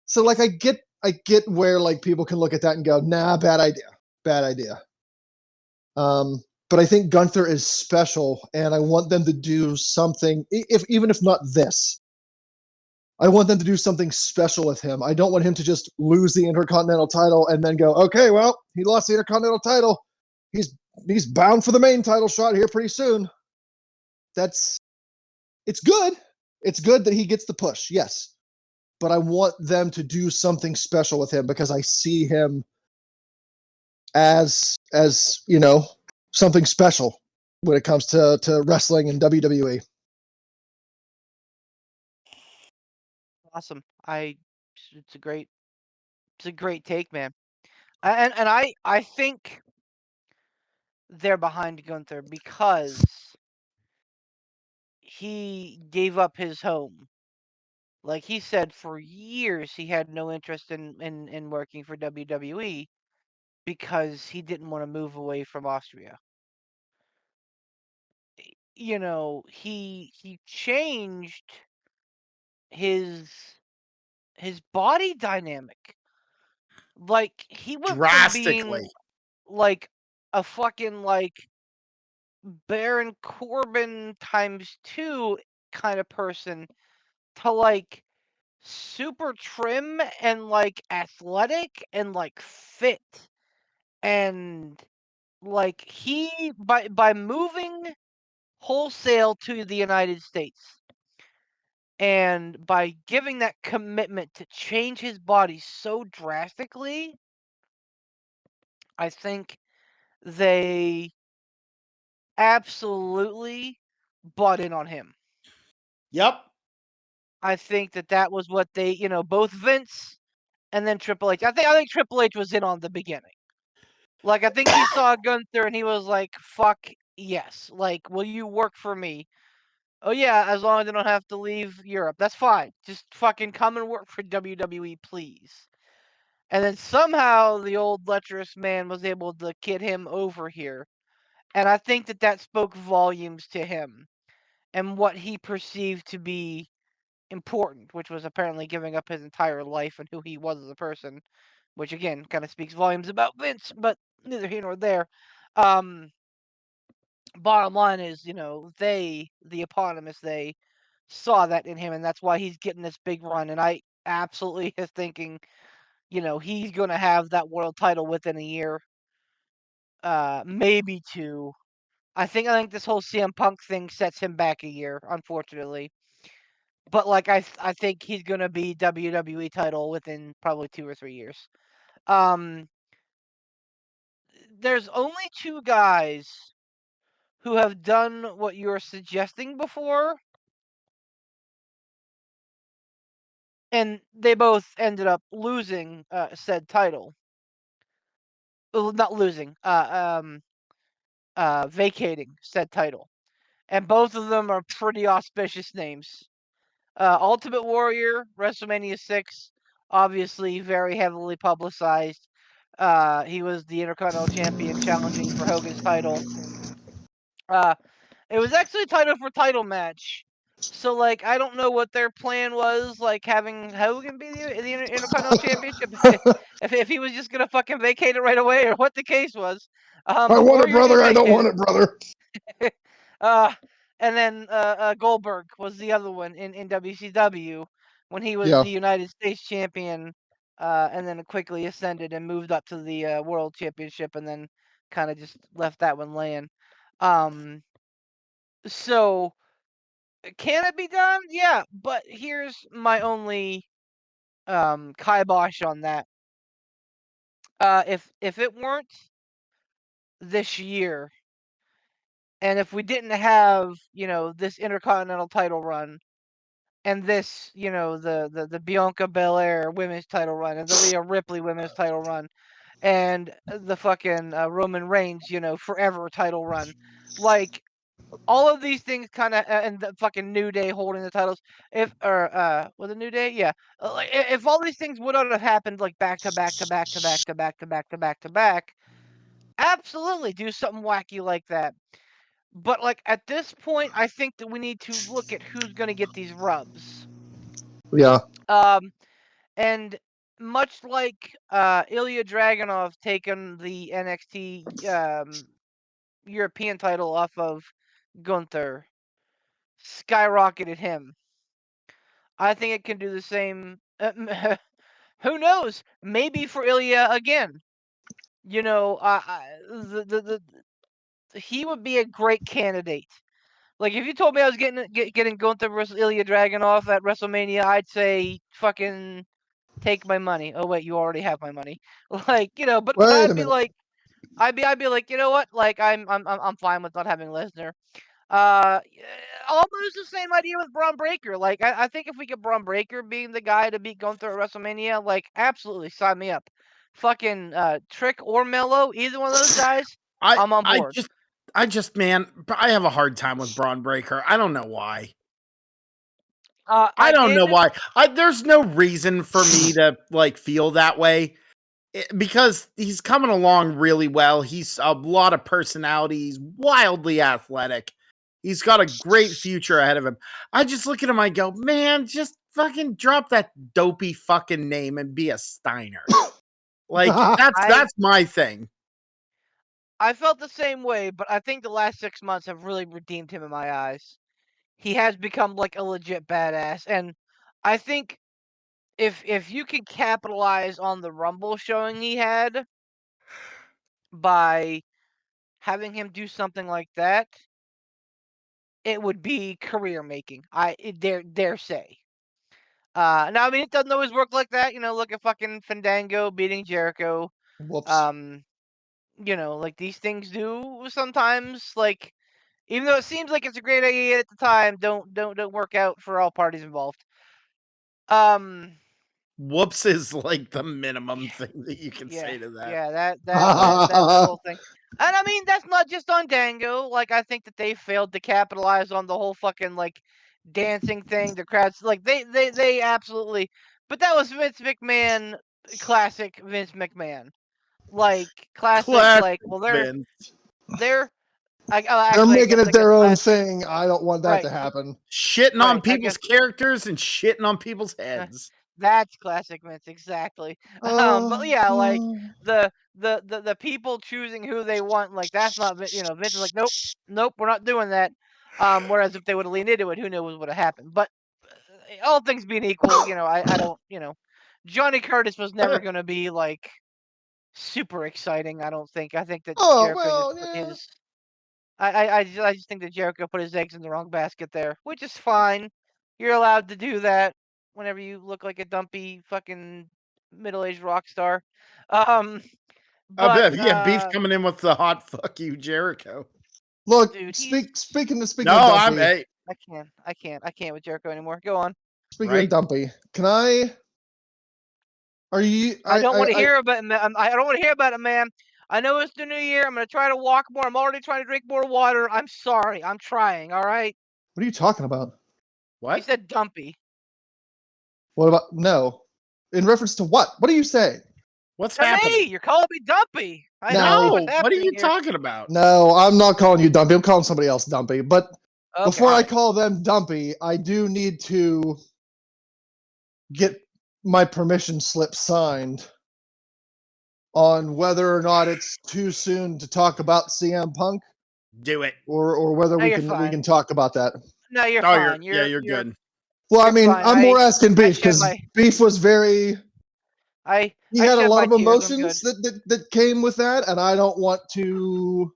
So, like, I get where, like, people can look at that and go, nah, bad idea. But I think Gunther is special, and I want them to do something, even if not this. I want them to do something special with him. I don't want him to just lose the Intercontinental title and then go, okay, well, he lost the Intercontinental title. He's bound for the main title shot here pretty soon. It's good. It's good that he gets the push, yes. But I want them to do something special with him because I see him as something special when it comes to wrestling and WWE. Awesome. It's a great take, man. And I think they're behind Gunther because he gave up his home. Like he said, for years he had no interest in working for WWE because he didn't want to move away from Austria. He changed his body dynamic. Like, he went from being Drastically. like a fucking like Baron Corbin times 2 kind of person to like super trim and like athletic and like fit. And like he by moving wholesale to the United States and by giving that commitment to change his body so drastically, I think they absolutely bought in on him. Yep. I think that was what they, both Vince and then Triple H. I think Triple H was in on the beginning. Like, I think he saw Gunther and he was like, "Fuck yes! Like, will you work for me? Oh yeah, as long as I don't have to leave Europe, that's fine. Just fucking come and work for WWE, please." And then somehow the old lecherous man was able to get him over here, and I think that spoke volumes to him and what he perceived to be important, which was apparently giving up his entire life and who he was as a person which again kind of speaks volumes about Vince, but neither here nor there. Um, Bottom line is, the eponymous they, saw that in him, and that's why he's getting this big run. And I absolutely is thinking, he's going to have that world title within a year, maybe two. I think this whole CM Punk thing sets him back a year, unfortunately. But like I think he's gonna be WWE title within probably 2 or 3 years. Um, there's only two guys who have done what you're suggesting before, and they both ended up losing said title. Well, not losing, vacating said title, and both of them are pretty auspicious names. Ultimate Warrior, WrestleMania 6, obviously very heavily publicized. He was the Intercontinental Champion challenging for Hogan's title. It was actually a title for title match. So, like, I don't know what their plan was, like, having Hogan be the Intercontinental Championship, if he was just going to fucking vacate it right away, or what the case was. I But want it, Warrior did brother. I don't vacate want it, brother. And then Goldberg was the other one in WCW when he was Yeah. the United States champion, and then quickly ascended and moved up to the World Championship, and then kind of just left that one laying. So can it be done? Yeah, but here's my only kibosh on that. If it weren't this year, and if we didn't have this Intercontinental title run, and this, the Bianca Belair women's title run, and the Rhea Ripley women's title run, and the fucking Roman Reigns, forever title run, like all of these things kind of, and the fucking New Day holding the titles, with the New Day, yeah, like if all these things would have happened like back to back to back to back to back to back to back to back, absolutely do something wacky like that. But like at this point, I think that we need to look at who's going to get these rubs. Yeah. And much like Ilya Dragunov taking the NXT European title off of Gunther, skyrocketed him. I think it can do the same. Who knows? Maybe for Ilya again. He would be a great candidate. Like if you told me I was getting Gunther versus Ilya Dragunov at WrestleMania, I'd say fucking take my money. Oh wait, you already have my money. Like, but Wait I'd a be minute. like, like, you know what? Like, I'm fine with not having Lesnar. Almost the same idea with Braun Breaker. Like, I think if we get Braun Breaker being the guy to beat Gunther at WrestleMania, like, absolutely sign me up. Fucking Trick or Mello, either one of those guys, I'm on board. Man, I have a hard time with Braun Breaker. I don't know why. I I don't gave know him- why. There's no reason for me to like feel that way because he's coming along really well. He's a lot of personality. He's wildly athletic. He's got a great future ahead of him. I just look at him. I go, man, just fucking drop that dopey fucking name and be a Steiner. Like that's my thing. I felt the same way, but I think the last 6 months have really redeemed him in my eyes. He has become like a legit badass, and I think if you can capitalize on the Rumble showing he had by having him do something like that, it would be career making. I dare say. Now I mean it doesn't always work like that. Look at fucking Fandango beating Jericho. Whoops. Like these things do sometimes. Like even though it seems like it's a great idea at the time, don't work out for all parties involved. Whoops is like the minimum thing that you can say to that. Yeah, that's the whole thing. And I mean, that's not just on Dango. Like, I think that they failed to capitalize on the whole fucking like dancing thing. The crowds, like, they absolutely. But that was Vince McMahon, classic Vince McMahon, like classic. Like, well, Vince. they're. They're making it their own thing. I don't want that Right. to happen. Shitting on Right, I people's guess- characters and shitting on people's heads. That's classic Vince, exactly. But yeah, like Uh, the people choosing who they want, like that's not Vince is like, nope, nope, we're not doing that. Whereas if they would have leaned into it, who knows what would have happened. But all things being equal, I don't, Johnny Curtis was never gonna be like super exciting. I don't think. I think that oh Jericho just well, put yeah. his. I just think that Jericho put his eggs in the wrong basket there, which is fine. You're allowed to do that whenever you look like a dumpy fucking middle-aged rock star. Um, I but bet yeah, Beef coming in with the hot fuck you, Jericho. Look, dude, speaking of No, I'm Dumpy, hey, I can't with Jericho anymore. Go on. speaking of right. Dumpy, can I? Are you? I don't want to hear about it, man. I don't want to hear about it, man. I know it's the new year. I'm gonna try to walk more. I'm already trying to drink more water. I'm sorry. I'm trying. All right. What are you talking about? You What? said dumpy. What about no? In reference to what? What are you saying? What's To me, happening? you're calling me dumpy. I don't see No, what's No, what are happening you here. talking about? no, I'm not calling you Dumpy. I'm calling somebody else Dumpy. But Okay. before I call them Dumpy, I do need to get my permission slip signed on whether or not it's too soon to talk about CM Punk, Do it. or whether No, we you're can fine. talk about that. No, you're Oh, fine. you're good. Well, I You're mean, fine. I'm more asking I Beef shed because my Beef was very. I He I had a shed lot my of tears. I'm good. emotions that came with that, and I don't want to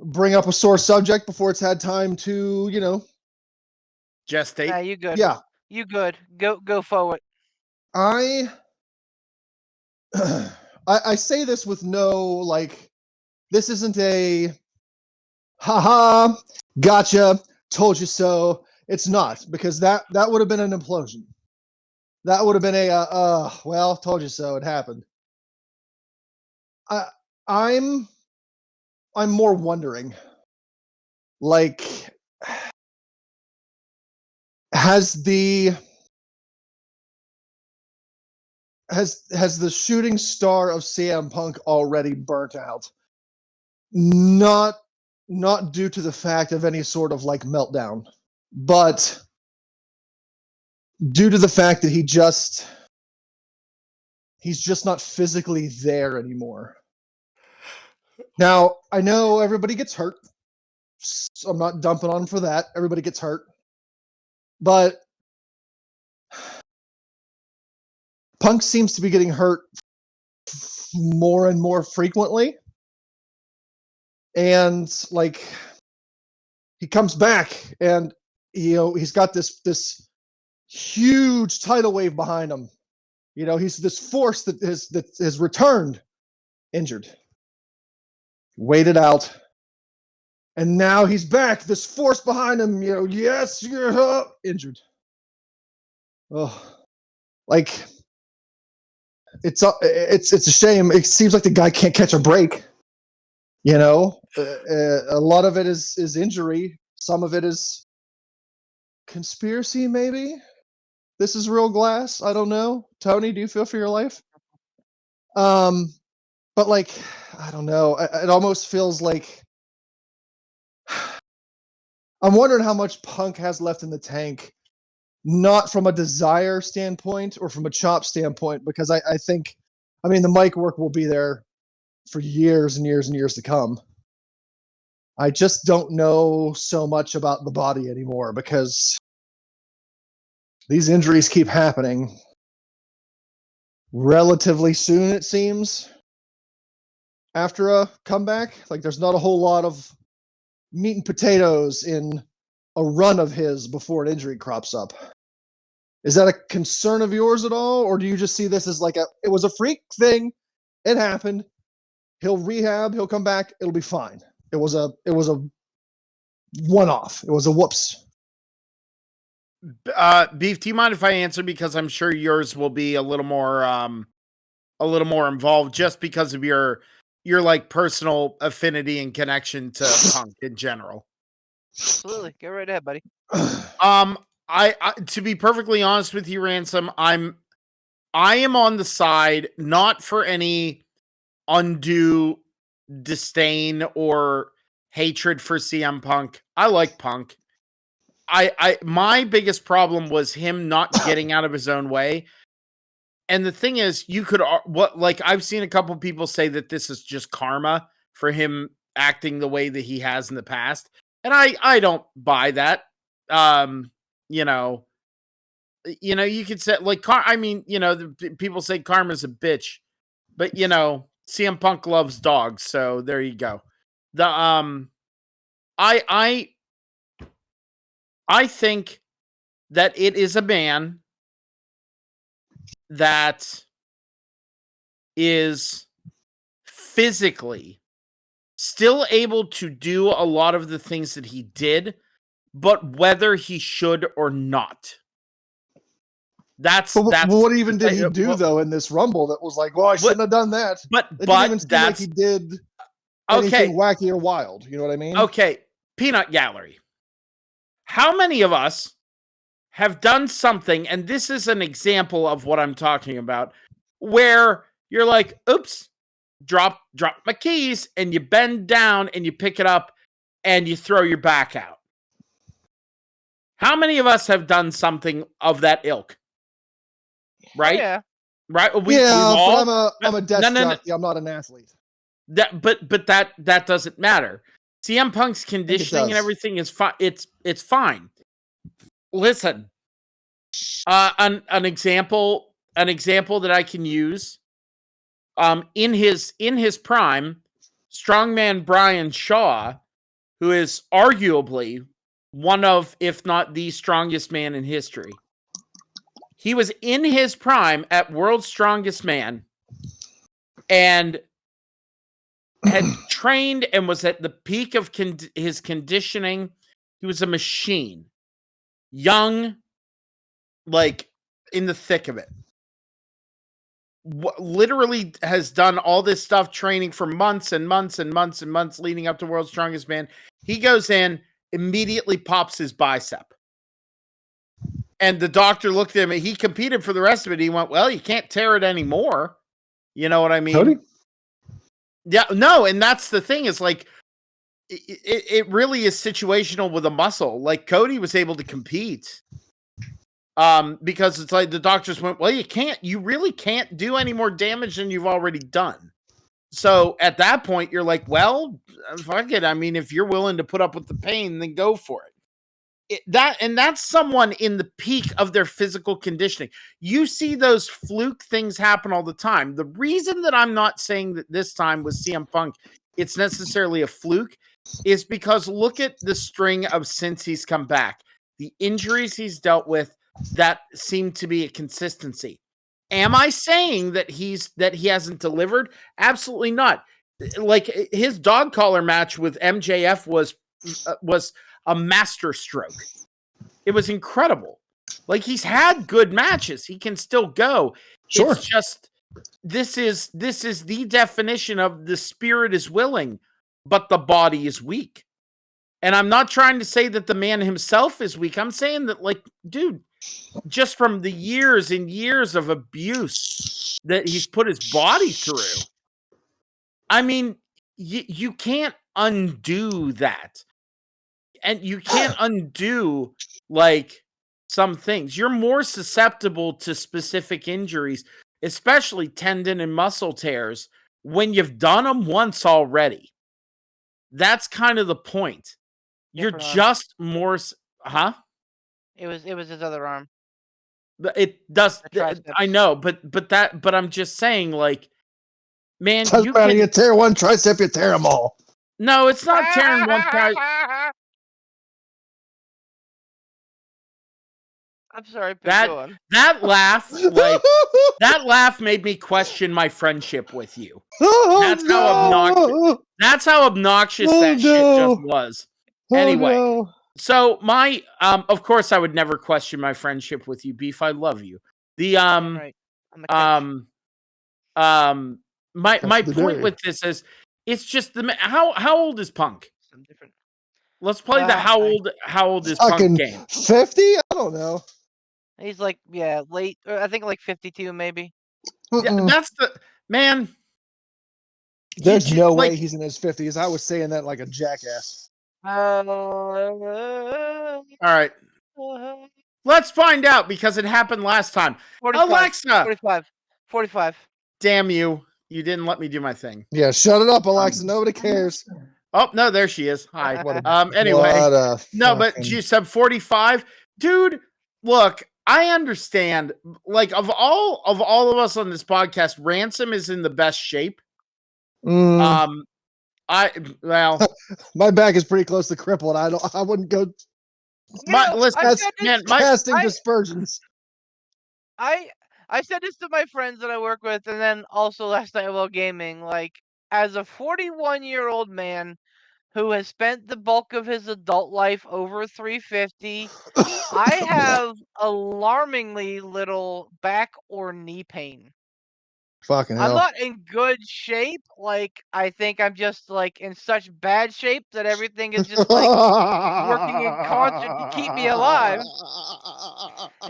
bring up a sore subject before it's had time to, Gestate. Nah, you good. yeah. You good. Go forward. I I say this with no like. This isn't a haha, gotcha, told you so. It's not, because that would have been an implosion. That would have been a well, told you so. It happened. I I'm I'm more wondering, like, has the has the shooting star of CM Punk already burnt out? Not not due to the fact of any sort of like meltdown, but due to the fact that he's just not physically there anymore. Now, I know everybody gets hurt. So I'm not dumping on him for that. Everybody gets hurt. But Punk seems to be getting hurt more and more frequently. And like he comes back and he's got this huge tidal wave behind him. He's this force that has returned injured. Waited out. And now he's back. This force behind him, yes, you're injured. Oh, like it's a shame. It seems like the guy can't catch a break. A lot of it is injury. Some of it is conspiracy, maybe. This is real glass. I don't know. Tony, do you feel for your life? But like, I don't know. It almost feels like I'm wondering how much Punk has left in the tank, not from a desire standpoint or from a chop standpoint, because I think, the mic work will be there for years and years and years to come. I just don't know so much about the body anymore because these injuries keep happening relatively soon, it seems, after a comeback. Like, there's not a whole lot of meat and potatoes in a run of his before an injury crops up. Is that a concern of yours at all? Or do you just see this as like it was a freak thing, it happened, he'll rehab, he'll come back, it'll be fine. It was a one-off. It was a whoops. Beef, do you mind if I answer, because I'm sure yours will be a little more involved, just because of your like personal affinity and connection to Punk in general. Absolutely. Go right ahead, buddy. I to be perfectly honest with you, Ransom, I am on the side, not for any undue disdain or hatred for CM Punk. I like Punk. my biggest problem was him not getting out of his own way. And the thing is, you could I've seen a couple people say that this is just karma for him acting the way that he has in the past, and I don't buy that. You know, you could say people say karma's a bitch, but CM Punk loves dogs, so there you go. The I think that it is a man that is physically still able to do a lot of the things that he did, but whether he should or not. That's what even did he do though in this Rumble that was like, well, I shouldn't have done that. But it didn't even seem like he did anything wacky or wild. You know what I mean? Okay, Peanut Gallery. How many of us have done something, and this is an example of what I'm talking about, where you're like, oops, drop my keys, and you bend down and you pick it up and you throw your back out? How many of us have done something of that ilk? Right? Yeah. Right? But I'm a desk jockey. I'm not an athlete. But that doesn't matter. CM Punk's conditioning and everything is fine. It's fine. Listen, an example that I can use, in his prime, strongman Brian Shaw, who is arguably one of, if not the strongest man in history. He was in his prime at World's Strongest Man and had trained and was at the peak of his conditioning. He was a machine. Young, like in the thick of it. Literally has done all this stuff, training for months and months and months and months leading up to World's Strongest Man. He goes in, immediately pops his bicep. And the doctor looked at him, and he competed for the rest of it. He went, well, you can't tear it anymore. You know what I mean? Cody? Yeah, no, and that's the thing, is like, it really is situational with a muscle. Like, Cody was able to compete because it's like the doctors went, well, you really can't do any more damage than you've already done. So at that point, you're like, well, fuck it. I mean, if you're willing to put up with the pain, then go for it. That's someone in the peak of their physical conditioning. You see those fluke things happen all the time. The reason that I'm not saying that this time with CM Punk it's necessarily a fluke is because look at the string of since he's come back. The injuries he's dealt with that seem to be a consistency. Am I saying that he hasn't delivered? Absolutely not. Like his dog collar match with MJF was a master stroke. It was incredible. Like he's had good matches. He can still go. Sure. It's just this is the definition of the spirit is willing, but the body is weak. And I'm not trying to say that the man himself is weak. I'm saying that, like, dude, just from the years and years of abuse that he's put his body through. I mean, you can't undo that. And you can't undo, like, some things. You're more susceptible to specific injuries, especially tendon and muscle tears, when you've done them once already. That's kind of the point. You're just more, huh? It was his other arm. It does. I know, but I'm just saying, like, man, you tear one tricep, you tear them all. No, it's not tearing one tricep. I'm sorry, that laugh, like that laugh made me question my friendship with you. That's how obnoxious that shit just was. Anyway, so my of course I would never question my friendship with you, Beef. I love you. The my point with this is it's just how old is Punk? Let's play the how old is Punk game. 50? I don't know. He's like, late. I think like 52, maybe. Yeah, that's the man. There's no way he's in his 50s. I was saying that like a jackass. All right. Let's find out because it happened last time. 45, Alexa! 45. 45. Damn you. You didn't let me do my thing. Yeah, shut it up, Alexa. Nobody cares. Oh, no, there she is. Hi. Anyway. What a No, but fucking- she said 45. Dude, look, I understand. Like, of all of us on this podcast, Ransom is in the best shape. Mm, Well, my back is pretty close to crippled. I wouldn't go listen, I said this, man, casting I- dispersions. I said this to my friends that I work with, and then also last night while gaming. Like, as a 41-year-old man who has spent the bulk of his adult life over 350, I have alarmingly little back or knee pain. Fucking I'm hell. not in good shape. Like, I think I'm just like in such bad shape that everything is just like working in concert to keep me alive.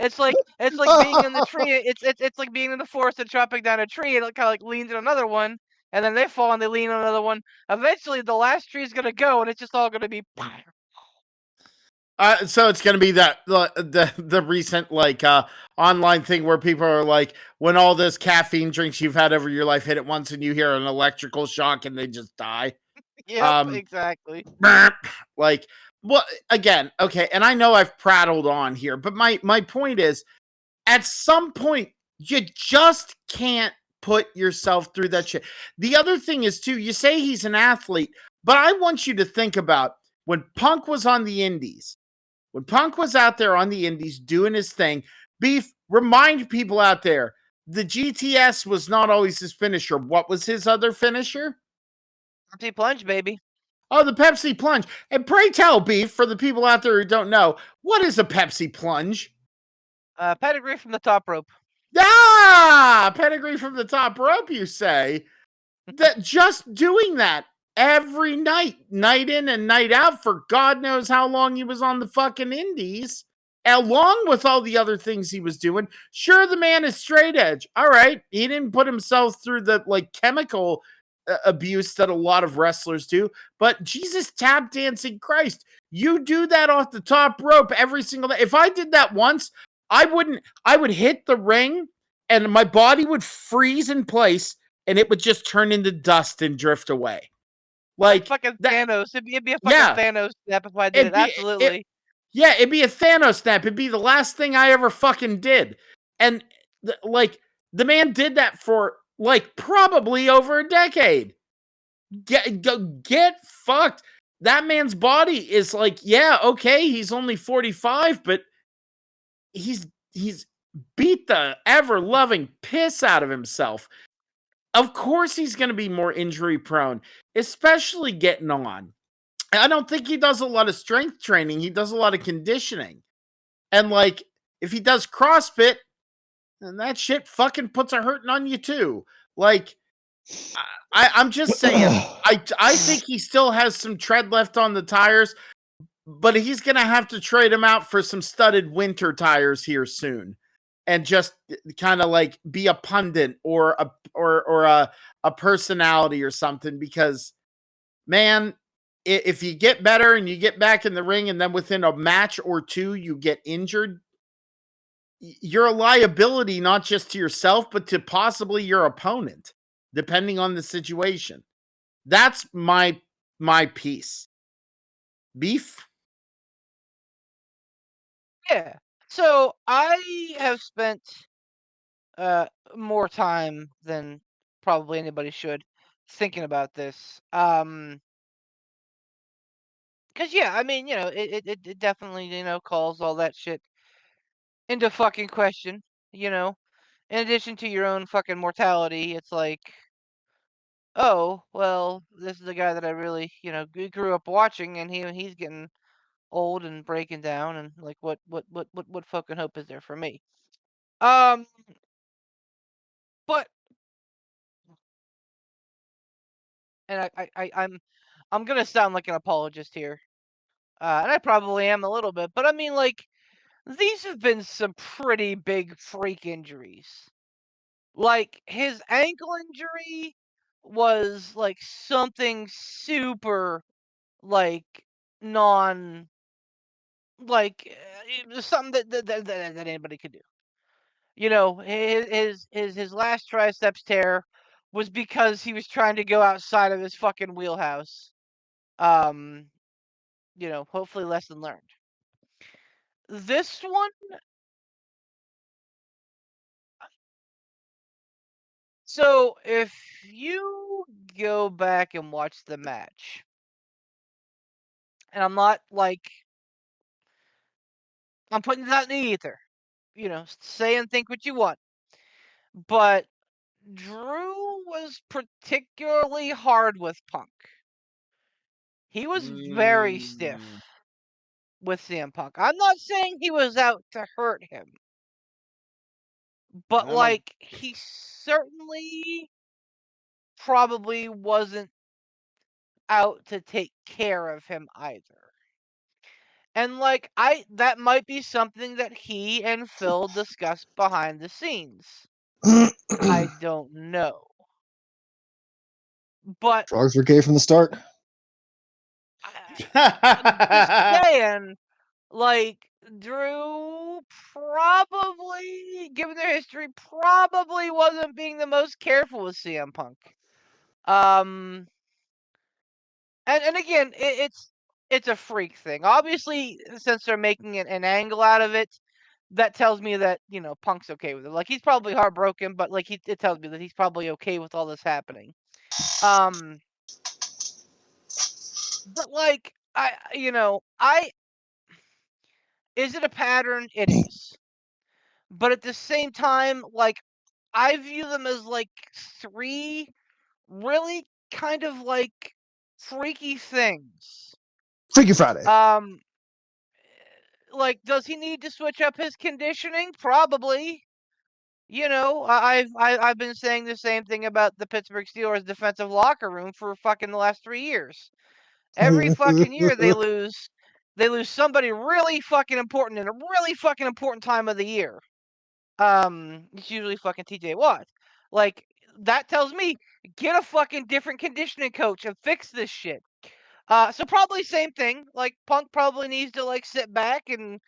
It's like being in the tree. It's like being in the forest and chopping down a tree, and it kind of like leans on another one, and then they fall and they lean on another one. Eventually, the last tree is gonna go, and it's just all gonna be. So it's going to be that the recent like online thing where people are like, when all those caffeine drinks you've had over your life hit at once and you hear an electrical shock and they just die. Yep, exactly. Like, well, again, okay, and I know I've prattled on here, but my point is, at some point, you just can't put yourself through that shit. The other thing is too, you say he's an athlete, but I want you to think about when Punk was on the Indies. When Punk was out there on the Indies doing his thing, Beef, remind people out there, the GTS was not always his finisher. What was his other finisher? Pepsi plunge, baby. Oh, the Pepsi plunge. And pray tell, Beef, for the people out there who don't know, what is a Pepsi plunge? Pedigree from the top rope. Ah, pedigree from the top rope, you say? That just doing that every night, night in and night out, for God knows how long he was on the fucking Indies, along with all the other things he was doing. Sure, the man is straight edge. All right, he didn't put himself through the like chemical abuse that a lot of wrestlers do, but Jesus tap dancing Christ, you do that off the top rope every single day. If I did that once, I would hit the ring and my body would freeze in place and it would just turn into dust and drift away. Like fucking that, Thanos. It'd be a fucking Thanos snap if I did it. Absolutely. It'd be a Thanos snap. It'd be the last thing I ever fucking did. And like the man did that for like probably over a decade. Get fucked. That man's body is like, yeah, okay, he's only 45, but he's beat the ever-loving piss out of himself. Of course he's going to be more injury prone, especially getting on. I don't think he does a lot of strength training. He does a lot of conditioning. And like, if he does CrossFit, then that shit fucking puts a hurting on you too. Like, I'm just saying, I think he still has some tread left on the tires, but he's going to have to trade him out for some studded winter tires here soon. And just kind of like be a pundit or a personality or something, because man, if you get better and you get back in the ring and then within a match or two you get injured, you're a liability not just to yourself but to possibly your opponent, depending on the situation. That's my piece. Beef? Yeah. So I have spent more time than probably anybody should thinking about this. Because yeah, I mean, it definitely, calls all that shit into fucking question, you know. In addition to your own fucking mortality, it's like, oh, well, this is a guy that I really, grew up watching, and he's getting old and breaking down, and like, what fucking hope is there for me? Um, but and I'm gonna sound like an apologist here, and I probably am a little bit, but I mean, like, these have been some pretty big freak injuries. Like, his ankle injury was like something super, like, non like something that anybody could do. You know, his last triceps tear was because he was trying to go outside of his fucking wheelhouse. Um, you know, hopefully lesson learned. This one, so if you go back and watch the match, and I'm not like I'm putting that in the ether, you know, say and think what you want, but Drew was particularly hard with Punk. He was very stiff Mm, with CM Punk. I'm not saying he was out to hurt him, I but don't know. like he certainly probably wasn't out to take care of him either. And like that might be something that he and Phil discussed behind the scenes. I don't know. But Frogs were gay from the start. I'm just saying, like, Drew probably, given their history, probably wasn't being the most careful with CM Punk. Um, and again, it's a freak thing. Obviously, since they're making an angle out of it, that tells me that you know Punk's okay with it. Like he's probably heartbroken, but like it tells me that he's probably okay with all this happening. Um, but like you know, is it a pattern? It is. But at the same time, like I view them as like three really kind of like freaky things. Freaky Friday. Like does he need to switch up his conditioning? Probably. You know, I've been saying the same thing about the Pittsburgh Steelers defensive locker room for fucking the last 3 years. Every fucking year they lose somebody really fucking important in a really fucking important time of the year. It's usually fucking TJ Watt. Like that tells me get a fucking different conditioning coach and fix this shit. So probably same thing. Like Punk probably needs to like sit back and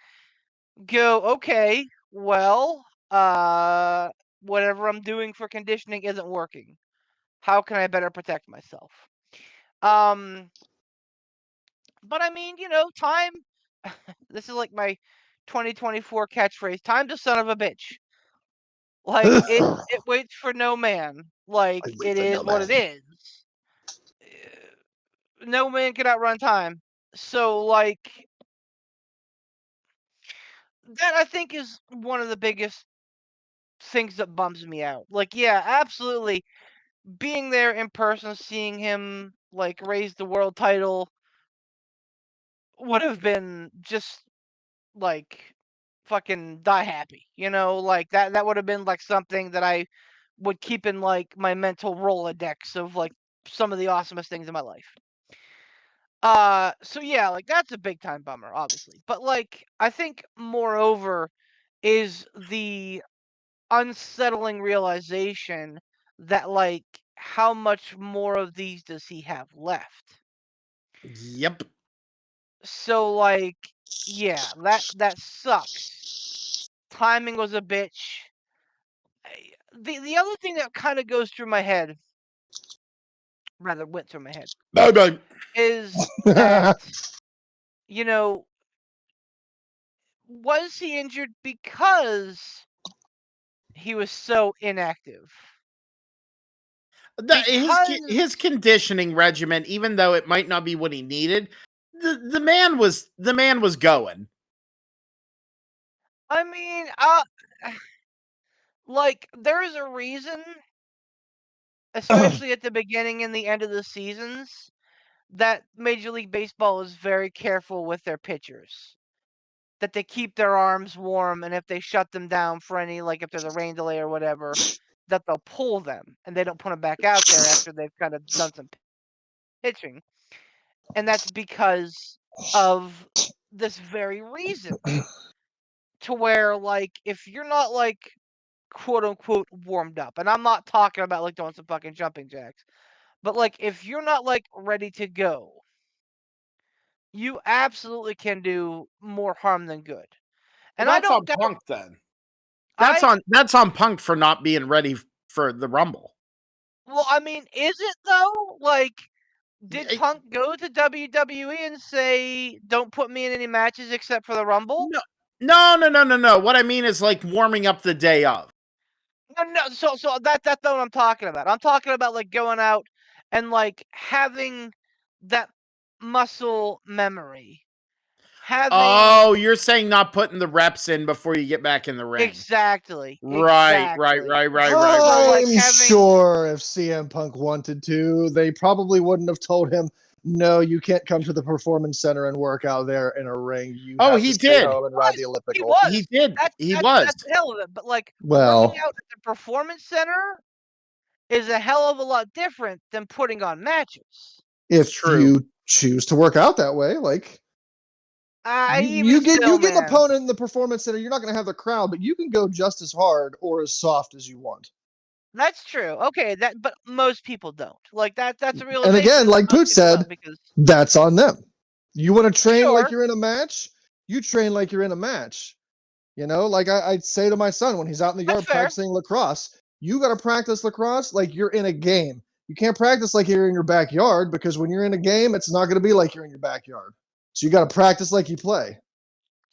go, okay, well, whatever I'm doing for conditioning isn't working. How can I better protect myself? Um, but I mean, you know, time. This is like my 2024 catchphrase. Time's a son of a bitch. Like it waits for no man. I Like wait it for no is what man. it is. No man can outrun time. So like that I think is one of the biggest things that bums me out. Like yeah, absolutely being there in person, seeing him like raise the world title would have been just like fucking die happy, you know, like that would have been like something that I would keep in like my mental Rolodex of like some of the awesomest things in my life. So yeah, like that's a big time bummer, obviously. But like I think moreover is the unsettling realization that like how much more of these does he have left? Yep. So like yeah, that sucks. Timing was a bitch. The other thing that kind of goes through my head, rather went through my head, Bye bye. is that you know was he injured because he was so inactive? His Because conditioning regimen, even though it might not be what he needed, the man was going. I mean, like there is a reason, especially at the beginning and the end of the seasons, that Major League Baseball is very careful with their pitchers. That they keep their arms warm, and if they shut them down for any, like if there's a rain delay or whatever, that they'll pull them and they don't put them back out there after they've kind of done some pitching. And that's because of this very reason. To where, like, if you're not, like, quote unquote warmed up, and I'm not talking about like doing some fucking jumping jacks, but like if you're not like ready to go, you absolutely can do more harm than good. And Well, I that's on don't doubt. Punk then. I That's on Punk for not being ready for the Rumble. well, I mean, is it though? Like, did Eh, Punk go to WWE and say, "Don't put me in any matches except for the Rumble"? No. What I mean is like warming up the day of. No. So that's not what I'm talking about. I'm talking about like going out and like having that muscle memory, having Oh, you're saying not putting the reps in before you get back in the ring. exactly. Right. So like I'm having sure if CM Punk wanted to, they probably wouldn't have told him, "No, you can't come to the performance center and work out there in a ring. You Oh, have to he stay did. home and ride the he elliptical." He was. did. He That's was. the hell of it. But like working Well, out at the performance center is a hell of a lot different than putting on matches. It's if true. you choose to work out that way, like Even still, you get an man. opponent in the performance center, you're not going to have the crowd, but you can go just as hard or as soft as you want. That's true. Okay, but most people don't. Like that's a And realization again, that like most Poot people said, don't because that's on them. You want to train like sure, you're in a match, you train like you're in a match. You know, like I'd say to my son when he's out in the that's yard fair. practicing lacrosse, you got to practice lacrosse like you're in a game. You can't practice like you're in your backyard because when you're in a game, it's not going to be like you're in your backyard. So you got to practice like you play.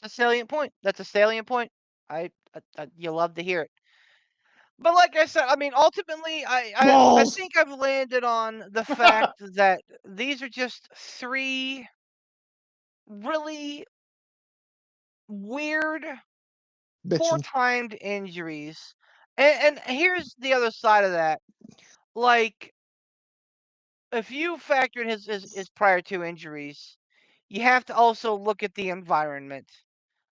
It's a salient point. That's a salient point. You love to hear it. But like I said, I mean, ultimately, I Balls, think I've landed on the fact that these are just three really weird, poor bitching. timed injuries. And here's the other side of that. Like, if you factor in his prior two injuries, you have to also look at the environment.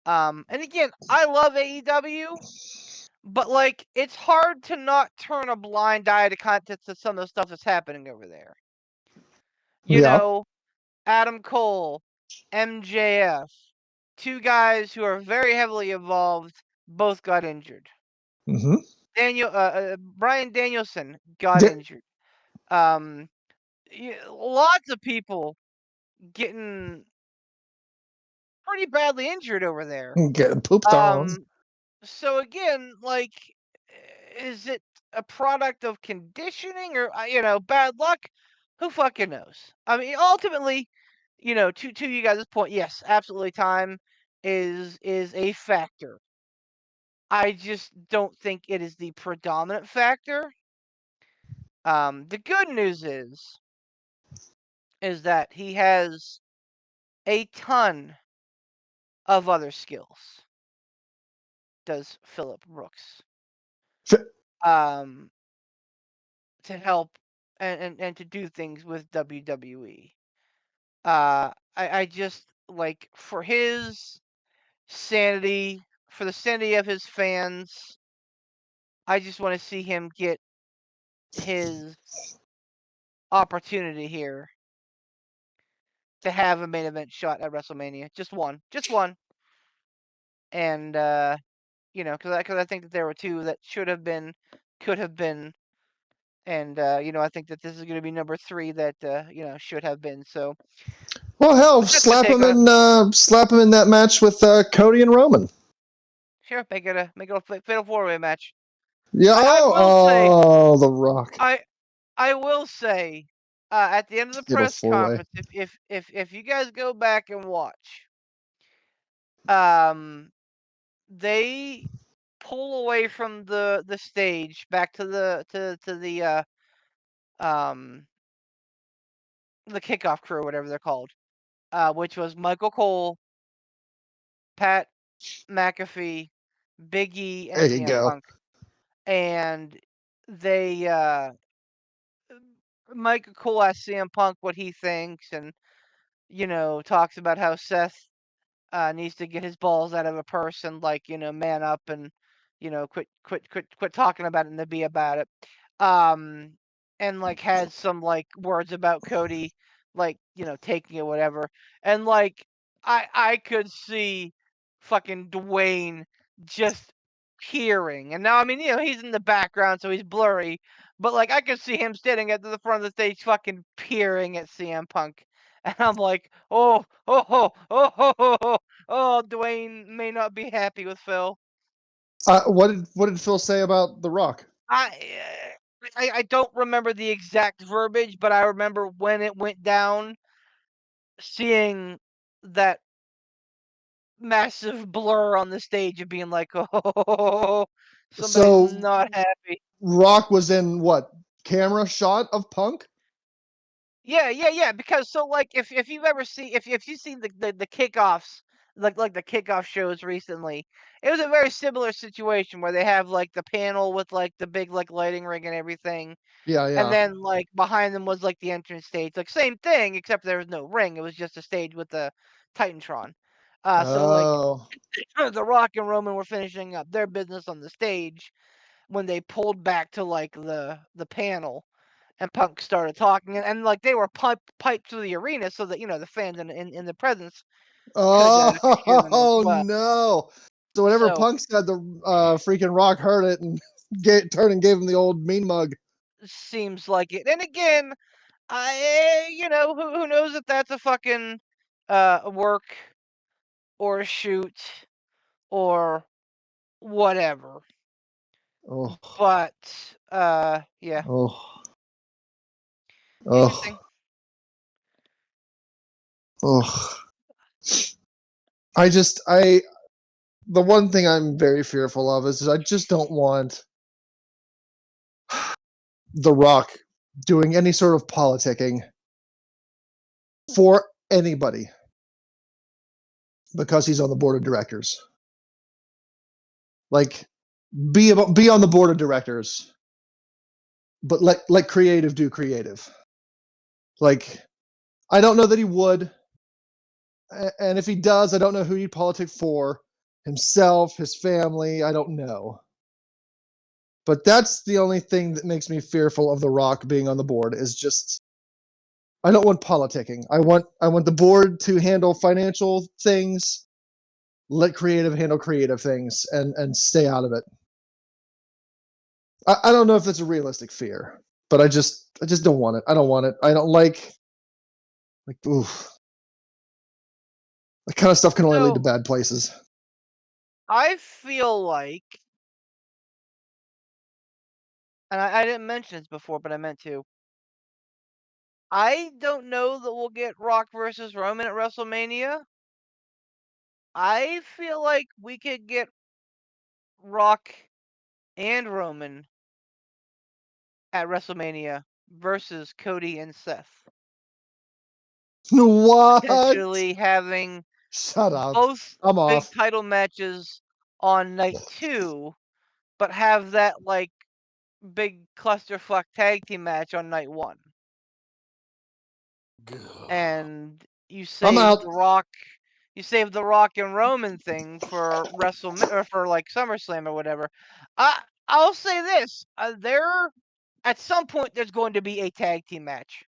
And again, I love AEW, but like it's hard to not turn a blind eye to context of some of the stuff that's happening over there. You Yeah. know, Adam Cole, MJF, two guys who are very heavily involved, both got injured. Mm-hmm. Brian Danielson got injured. Um, lots of people getting pretty badly injured over there. Getting pooped on. So again, like, is it a product of conditioning or bad luck? Who fucking knows? I mean, ultimately, to you guys' point, yes, absolutely, time is a factor. I just don't think it is the predominant factor. The good news is that he has a ton of other skills. Does Philip Brooks? Um, to help and to do things with WWE. I just like for his sanity, for the sanity of his fans, I just want to see him get his opportunity here to have a main event shot at WrestleMania. Just one. And because I think that there were two that should have been, could have been, and I think that this is going to be number three that should have been. So Well, hell, that's my take on it. slap him in that match with Cody and Roman. Sure, make it a fatal four-way match. Yeah. I will say, The Rock. I will say, at the end of the Fatal press four-way. conference, if you guys go back and watch, um, they pull away from the stage back to um the kickoff crew, whatever they're called, which was Michael Cole, Pat McAfee, Big E, and There you CM go. Punk, and they Michael Cole asks CM Punk what he thinks, and talks about how Seth needs to get his balls out of a purse and like man up and quit talking about it and to be about it. Um, and like had some like words about Cody, like taking it whatever, and like I could see fucking Dwayne just peering, and now I mean he's in the background so he's blurry, but like I could see him standing at the front of the stage fucking peering at CM Punk And I'm like, Dwayne may not be happy with Phil. What did Phil say about The Rock? I don't remember the exact verbiage, but I remember when it went down, seeing that massive blur on the stage and being like, oh, somebody's So not happy. Rock was in what camera shot of Punk? Yeah. Because so like if you've ever seen if you've seen the kickoffs like the kickoff shows recently, it was a very similar situation where they have like the panel with like the big like lighting ring and everything, Yeah, and yeah. then like behind them was like the entrance stage, like same thing except there was no ring. It was just a stage with the Titantron. So like Oh, The Rock and Roman were finishing up their business on the stage when they pulled back to like the panel, and Punk started talking, and like they were piped through the arena so that the fans in the presence could hear them as oh well. no! So whenever So Punk said, the freaking Rock heard it and turned and gave him the old mean mug. seems like it. And again, who knows if that's a fucking work or a shoot or whatever. Oh, But yeah, oh, interesting. oh, oh. The one thing I'm very fearful of is I just don't want The Rock doing any sort of politicking for anybody because he's on the board of directors. Like, be on the board of directors, but let creative do creative. Like, I don't know that he would, and if he does, I don't know who he'd politic for. Himself, his family, I don't know. But that's the only thing that makes me fearful of The Rock being on the board, is just I don't want politicking. I want the board to handle financial things, let creative handle creative things, and stay out of it. I don't know if that's a realistic fear, but I just don't want it. I don't want it. I don't like oof. That kind of stuff can only lead to So bad places. I feel like, and I didn't mention this before, but I meant to. I don't know that we'll get Rock versus Roman at WrestleMania. I feel like we could get Rock and Roman at WrestleMania versus Cody and Seth. What? Potentially having Shut up. both I'm big off. title matches on night 2, but have that like big clusterfuck tag team match on night 1. And you I'm save out. the Rock and Roman thing for or for like SummerSlam or whatever. I'll say this: there at some point there's going to be a tag team match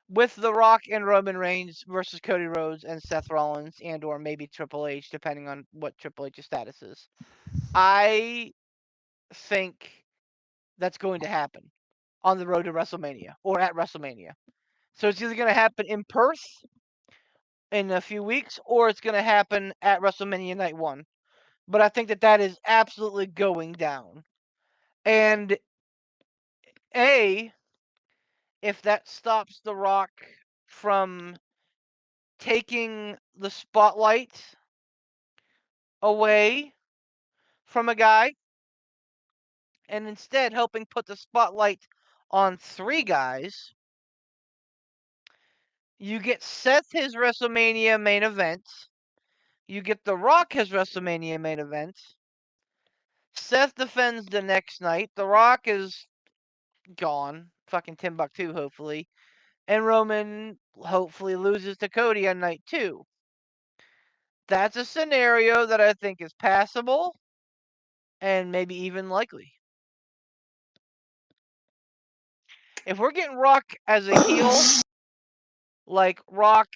with The Rock and Roman Reigns versus Cody Rhodes and Seth Rollins or maybe Triple H, depending on what Triple H's status is. I think that's going to happen on the road to WrestleMania or at WrestleMania. So it's either going to happen in Perth in a few weeks, or it's going to happen at WrestleMania Night 1. But I think that is absolutely going down. And if that stops The Rock from taking the spotlight away from a guy and instead helping put the spotlight on 3 guys, you get Seth his WrestleMania main event. You get The Rock his WrestleMania main event. Seth defends the next night. The Rock is gone. Fucking Timbuktu, hopefully. And Roman hopefully loses to Cody on night 2. That's a scenario that I think is passable and maybe even likely. If we're getting Rock as a heel, like Rock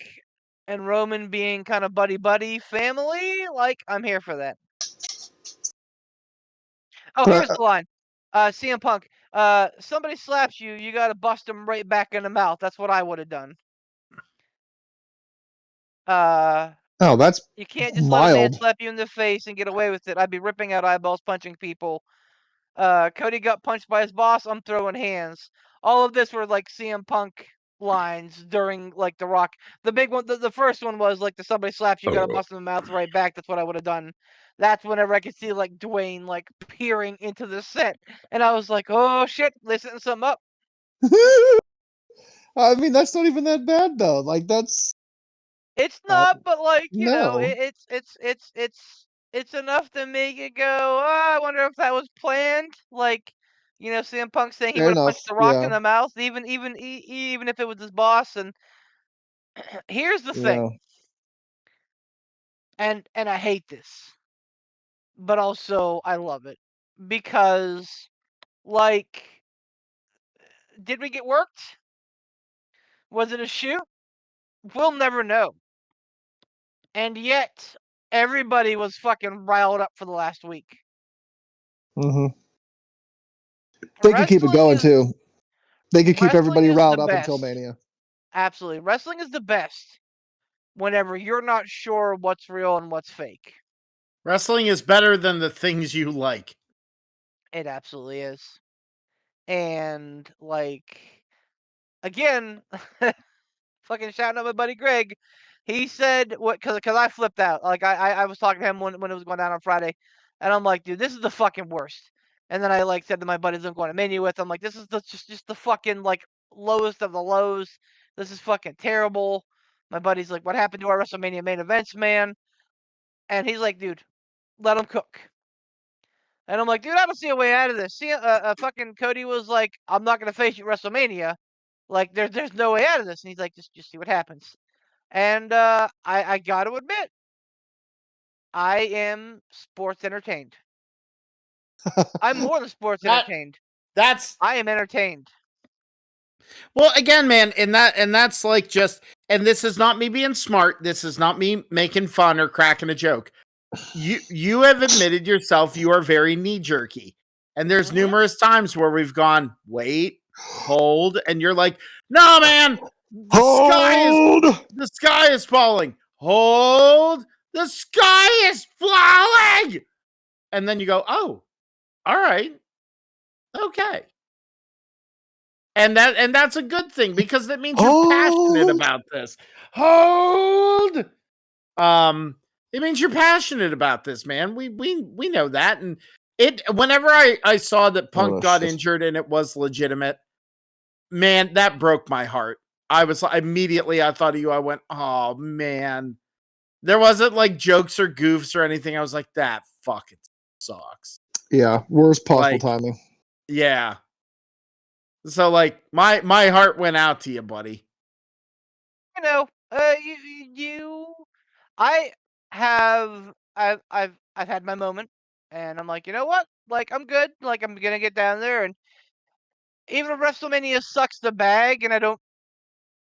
and Roman being kind of buddy family, like I'm here for that. Oh, here's the line. CM Punk, somebody slaps you, you gotta bust them right back in the mouth. That's what I would have done. Oh, that's You can't just let a man mild. slap you in the face and get away with it. I'd be ripping out eyeballs, punching people. Cody got punched by his boss. I'm throwing hands. All of this were like CM Punk lines during like the Rock. The big one, the first one was like, somebody slaps you, got to bust in the mouth right back. That's what I would have done. That's whenever I could see like Dwayne like peering into the set, and I was like, oh shit, they setting something up. I mean, that's not even that bad though. Like that's It's not, but like no. it's enough to make it go. Oh, I wonder if that was planned. Like, CM Punk saying he Fair would have enough. punched The Rock Yeah. in the mouth, even if it was his boss. And here's the Yeah. thing, and I hate this, but also I love it because, like, did we get worked? Was it a shoot? We'll never know. And yet, everybody was fucking riled up for the last week. Mm-hmm. They could keep it going too. They could keep Wrestling everybody is the riled up until best. Mania. Absolutely. Wrestling is the best whenever you're not sure what's real and what's fake. Wrestling is better than the things you like. It absolutely is. And, like, again, fucking shouting out my buddy Greg. He said, because I flipped out. Like, I was talking to him when it was going down on Friday. And I'm like, dude, this is the fucking worst. And then I, like, said to my buddies I'm going to Mania with, I'm like, this is just the fucking, like, lowest of the lows. This is fucking terrible. My buddy's like, what happened to our WrestleMania main events, man? And he's like, dude, let him cook. And I'm like, dude, I don't see a way out of this. See, fucking Cody was like, I'm not gonna face you at WrestleMania. Like, there's no way out of this. And he's like, just see what happens. And I got to admit, I am sports entertained. I'm more than sports entertained. That's I am entertained. well, again, man, and that's like just, and this is not me being smart. This is not me making fun or cracking a joke. You have admitted yourself you are very knee jerky, and there's numerous times where we've gone, wait, hold, and you're like, no, man, the sky is falling. Hold, the sky is falling, and then you go, oh, all right, okay. And that's a good thing because that means you're passionate about this. Hold. It means you're passionate about this, man. We know that. And whenever I saw that Punk got injured and it was legitimate, man, that broke my heart. I was immediately, I thought of you. I went, oh man. There wasn't like jokes or goofs or anything. I was like, that fucking sucks. Yeah, worst possible timing. Yeah. So like my heart went out to you, buddy. I've had my moment, and I'm like, you know what? Like, I'm good. Like, I'm gonna get down there, and even if WrestleMania sucks the bag, and I don't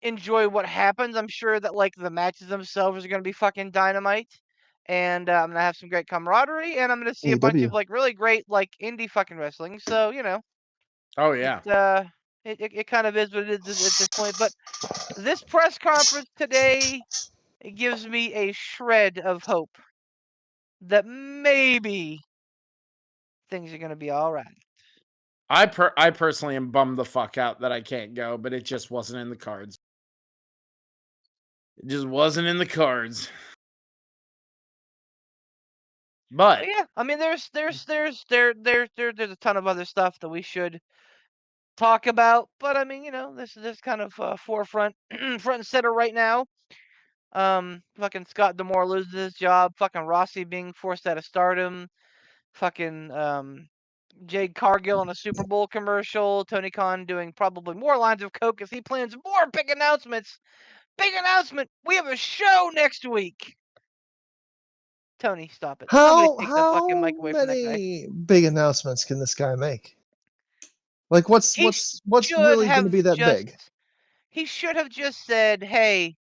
enjoy what happens, I'm sure that like the matches themselves are gonna be fucking dynamite, and I'm gonna have some great camaraderie, and I'm gonna see a bunch of like really great like indie fucking wrestling. So Oh yeah. it kind of is what it is at this point. But this press conference today, it gives me a shred of hope that maybe things are gonna be all right. I personally am bummed the fuck out that I can't go, but it just wasn't in the cards. It just wasn't in the cards. But yeah, I mean, there's a ton of other stuff that we should talk about, but I mean, this is kind of forefront, front and center right now. Fucking Scott D'Amore loses his job. Fucking Rossi being forced out of Stardom. Fucking Jade Cargill in a Super Bowl commercial. Tony Khan doing probably more lines of coke as he plans more big announcements. Big announcement! We have a show next week. Tony, stop it. Somebody take the fucking mic away from that guy. How many big announcements can this guy make? Like, what's really going to be that big? He should have just said, "Hey,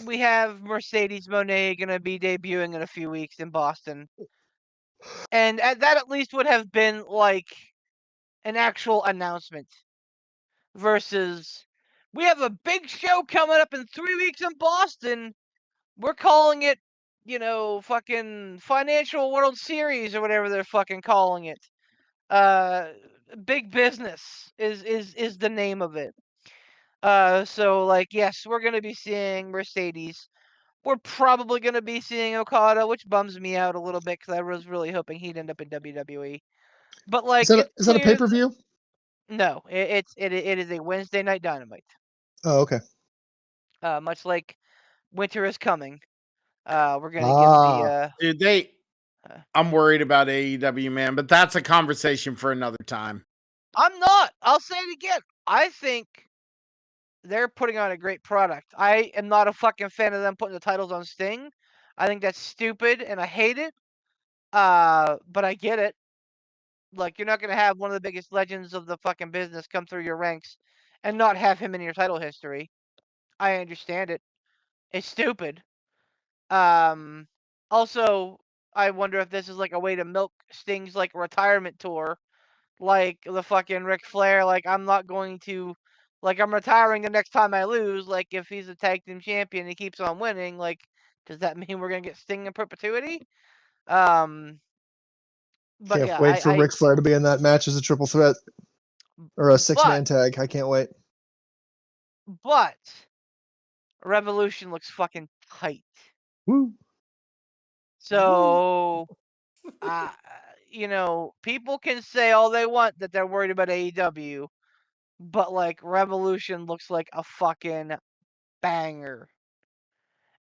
we have Mercedes Moné going to be debuting in a few weeks in Boston," and that at least would have been like an actual announcement. Versus We have a big show coming up in 3 weeks in Boston. We're calling it, fucking Financial World Series or whatever they're fucking calling it. Big Business is the name of it. So like, yes, we're gonna be seeing Mercedes. We're probably gonna be seeing Okada, which bums me out a little bit because I was really hoping he'd end up in WWE. But like, it's Is that a clear. pay-per-view? No, it is a Wednesday night Dynamite. Oh, okay. Much like Winter is Coming. We're gonna get the Dude, uh, I'm worried about AEW, man, but that's a conversation for another time. I'm not. I'll say it again. I think they're putting on a great product. I am not a fucking fan of them putting the titles on Sting. I think that's stupid and I hate it. But I get it. Like, you're not gonna have one of the biggest legends of the fucking business come through your ranks and not have him in your title history. I understand it. It's stupid. Also, I wonder if this is like a way to milk Sting's like retirement tour, like the fucking Ric Flair. Like, I'm not going to, like, I'm retiring the next time I lose. Like, if he's a tag team champion and he keeps on winning, like, does that mean we're gonna get Sting in perpetuity? But Can't yeah, wait for Ric Flair to be in that match as a triple threat or a 6-man tag. I can't wait. but Revolution looks fucking tight. Woo. So, people can say all they want that they're worried about AEW, but like Revolution looks like a fucking banger.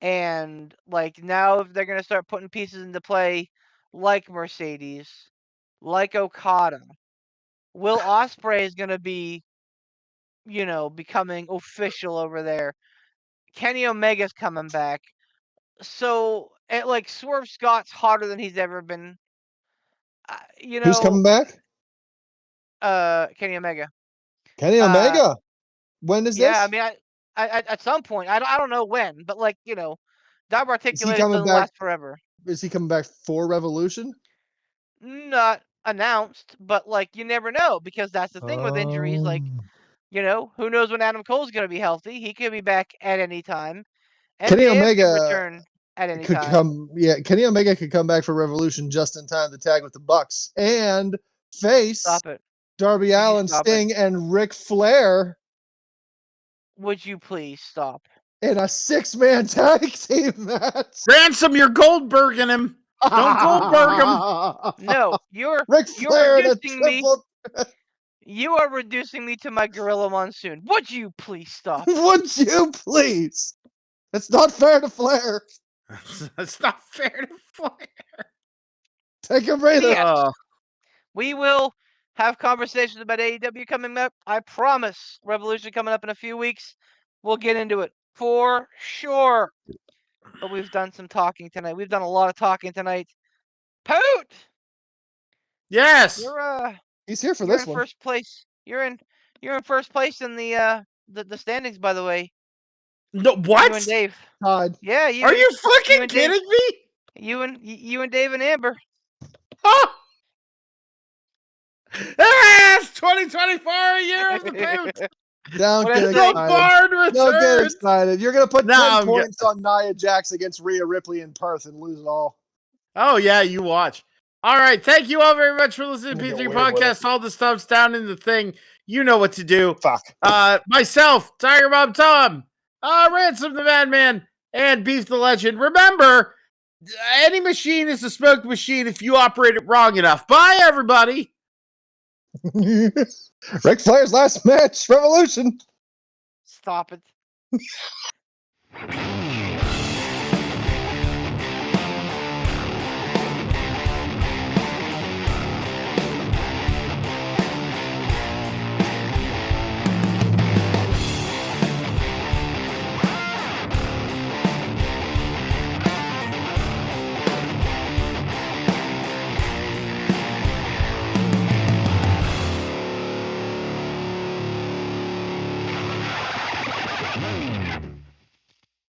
And like now, if they're gonna start putting pieces into play, like Mercedes, like Okada, Will Ospreay is gonna be, becoming official over there. Kenny Omega's coming back. So, like, Swerve Scott's hotter than he's ever been. Who's coming back? Kenny Omega. Kenny Omega. When is Yeah, I this? mean, I at some point, I don't know when, but like, Dive Is he Articulated coming doesn't back? last forever. Is he coming back for Revolution? Not announced, but like, you never know because that's the thing with injuries. Like, who knows when Adam Cole's gonna be healthy? He could be back at any time. Kenny MJF can Omega return at any could time. come. Yeah, Kenny Omega could come back for Revolution just in time to tag with the Bucks and face Stop it. Darby Would you Allin, stop Sting, and Ric Flair Would you please stop? in a 6-man tag team match. Ransom, you're Goldberging him. Don't Goldberg him. No, you're Ric Flair in a reducing me. triple. You are reducing me to my Gorilla Monsoon. Would you please stop? Would you please? It's not fair to Flair. It's not fair to Flair. Take a breather. Yes. We will have conversations about AEW coming up. I promise. Revolution coming up in a few weeks. We'll get into it for sure. But we've done some talking tonight. We've done a lot of talking tonight. Poot! Yes. He's here for You're this in one. first place. You're in first place in the standings, by the way. No, what? You and Dave. Todd. Yeah, Are you fucking kidding me? You and Dave and Amber. Oh! It's 2024, a year of the Poot. Don't What get I The say? excited. Bard Don't get returns. excited. You're gonna put No, 10 I'm points on Nia Jax against Rhea Ripley in Perth and lose it all. Oh, yeah, you watch. All right. Thank you all very much for listening to I'm gonna P3 get weird with Podcast. All the stuff's down in the thing. You know what to do. Fuck. Myself, Tiger Bob Tom, Ransom the Madman, and Beef the Legend. Remember, any machine is a smoked machine if you operate it wrong enough. Bye, everybody. Ric Flair's last match, Revolution. Stop it.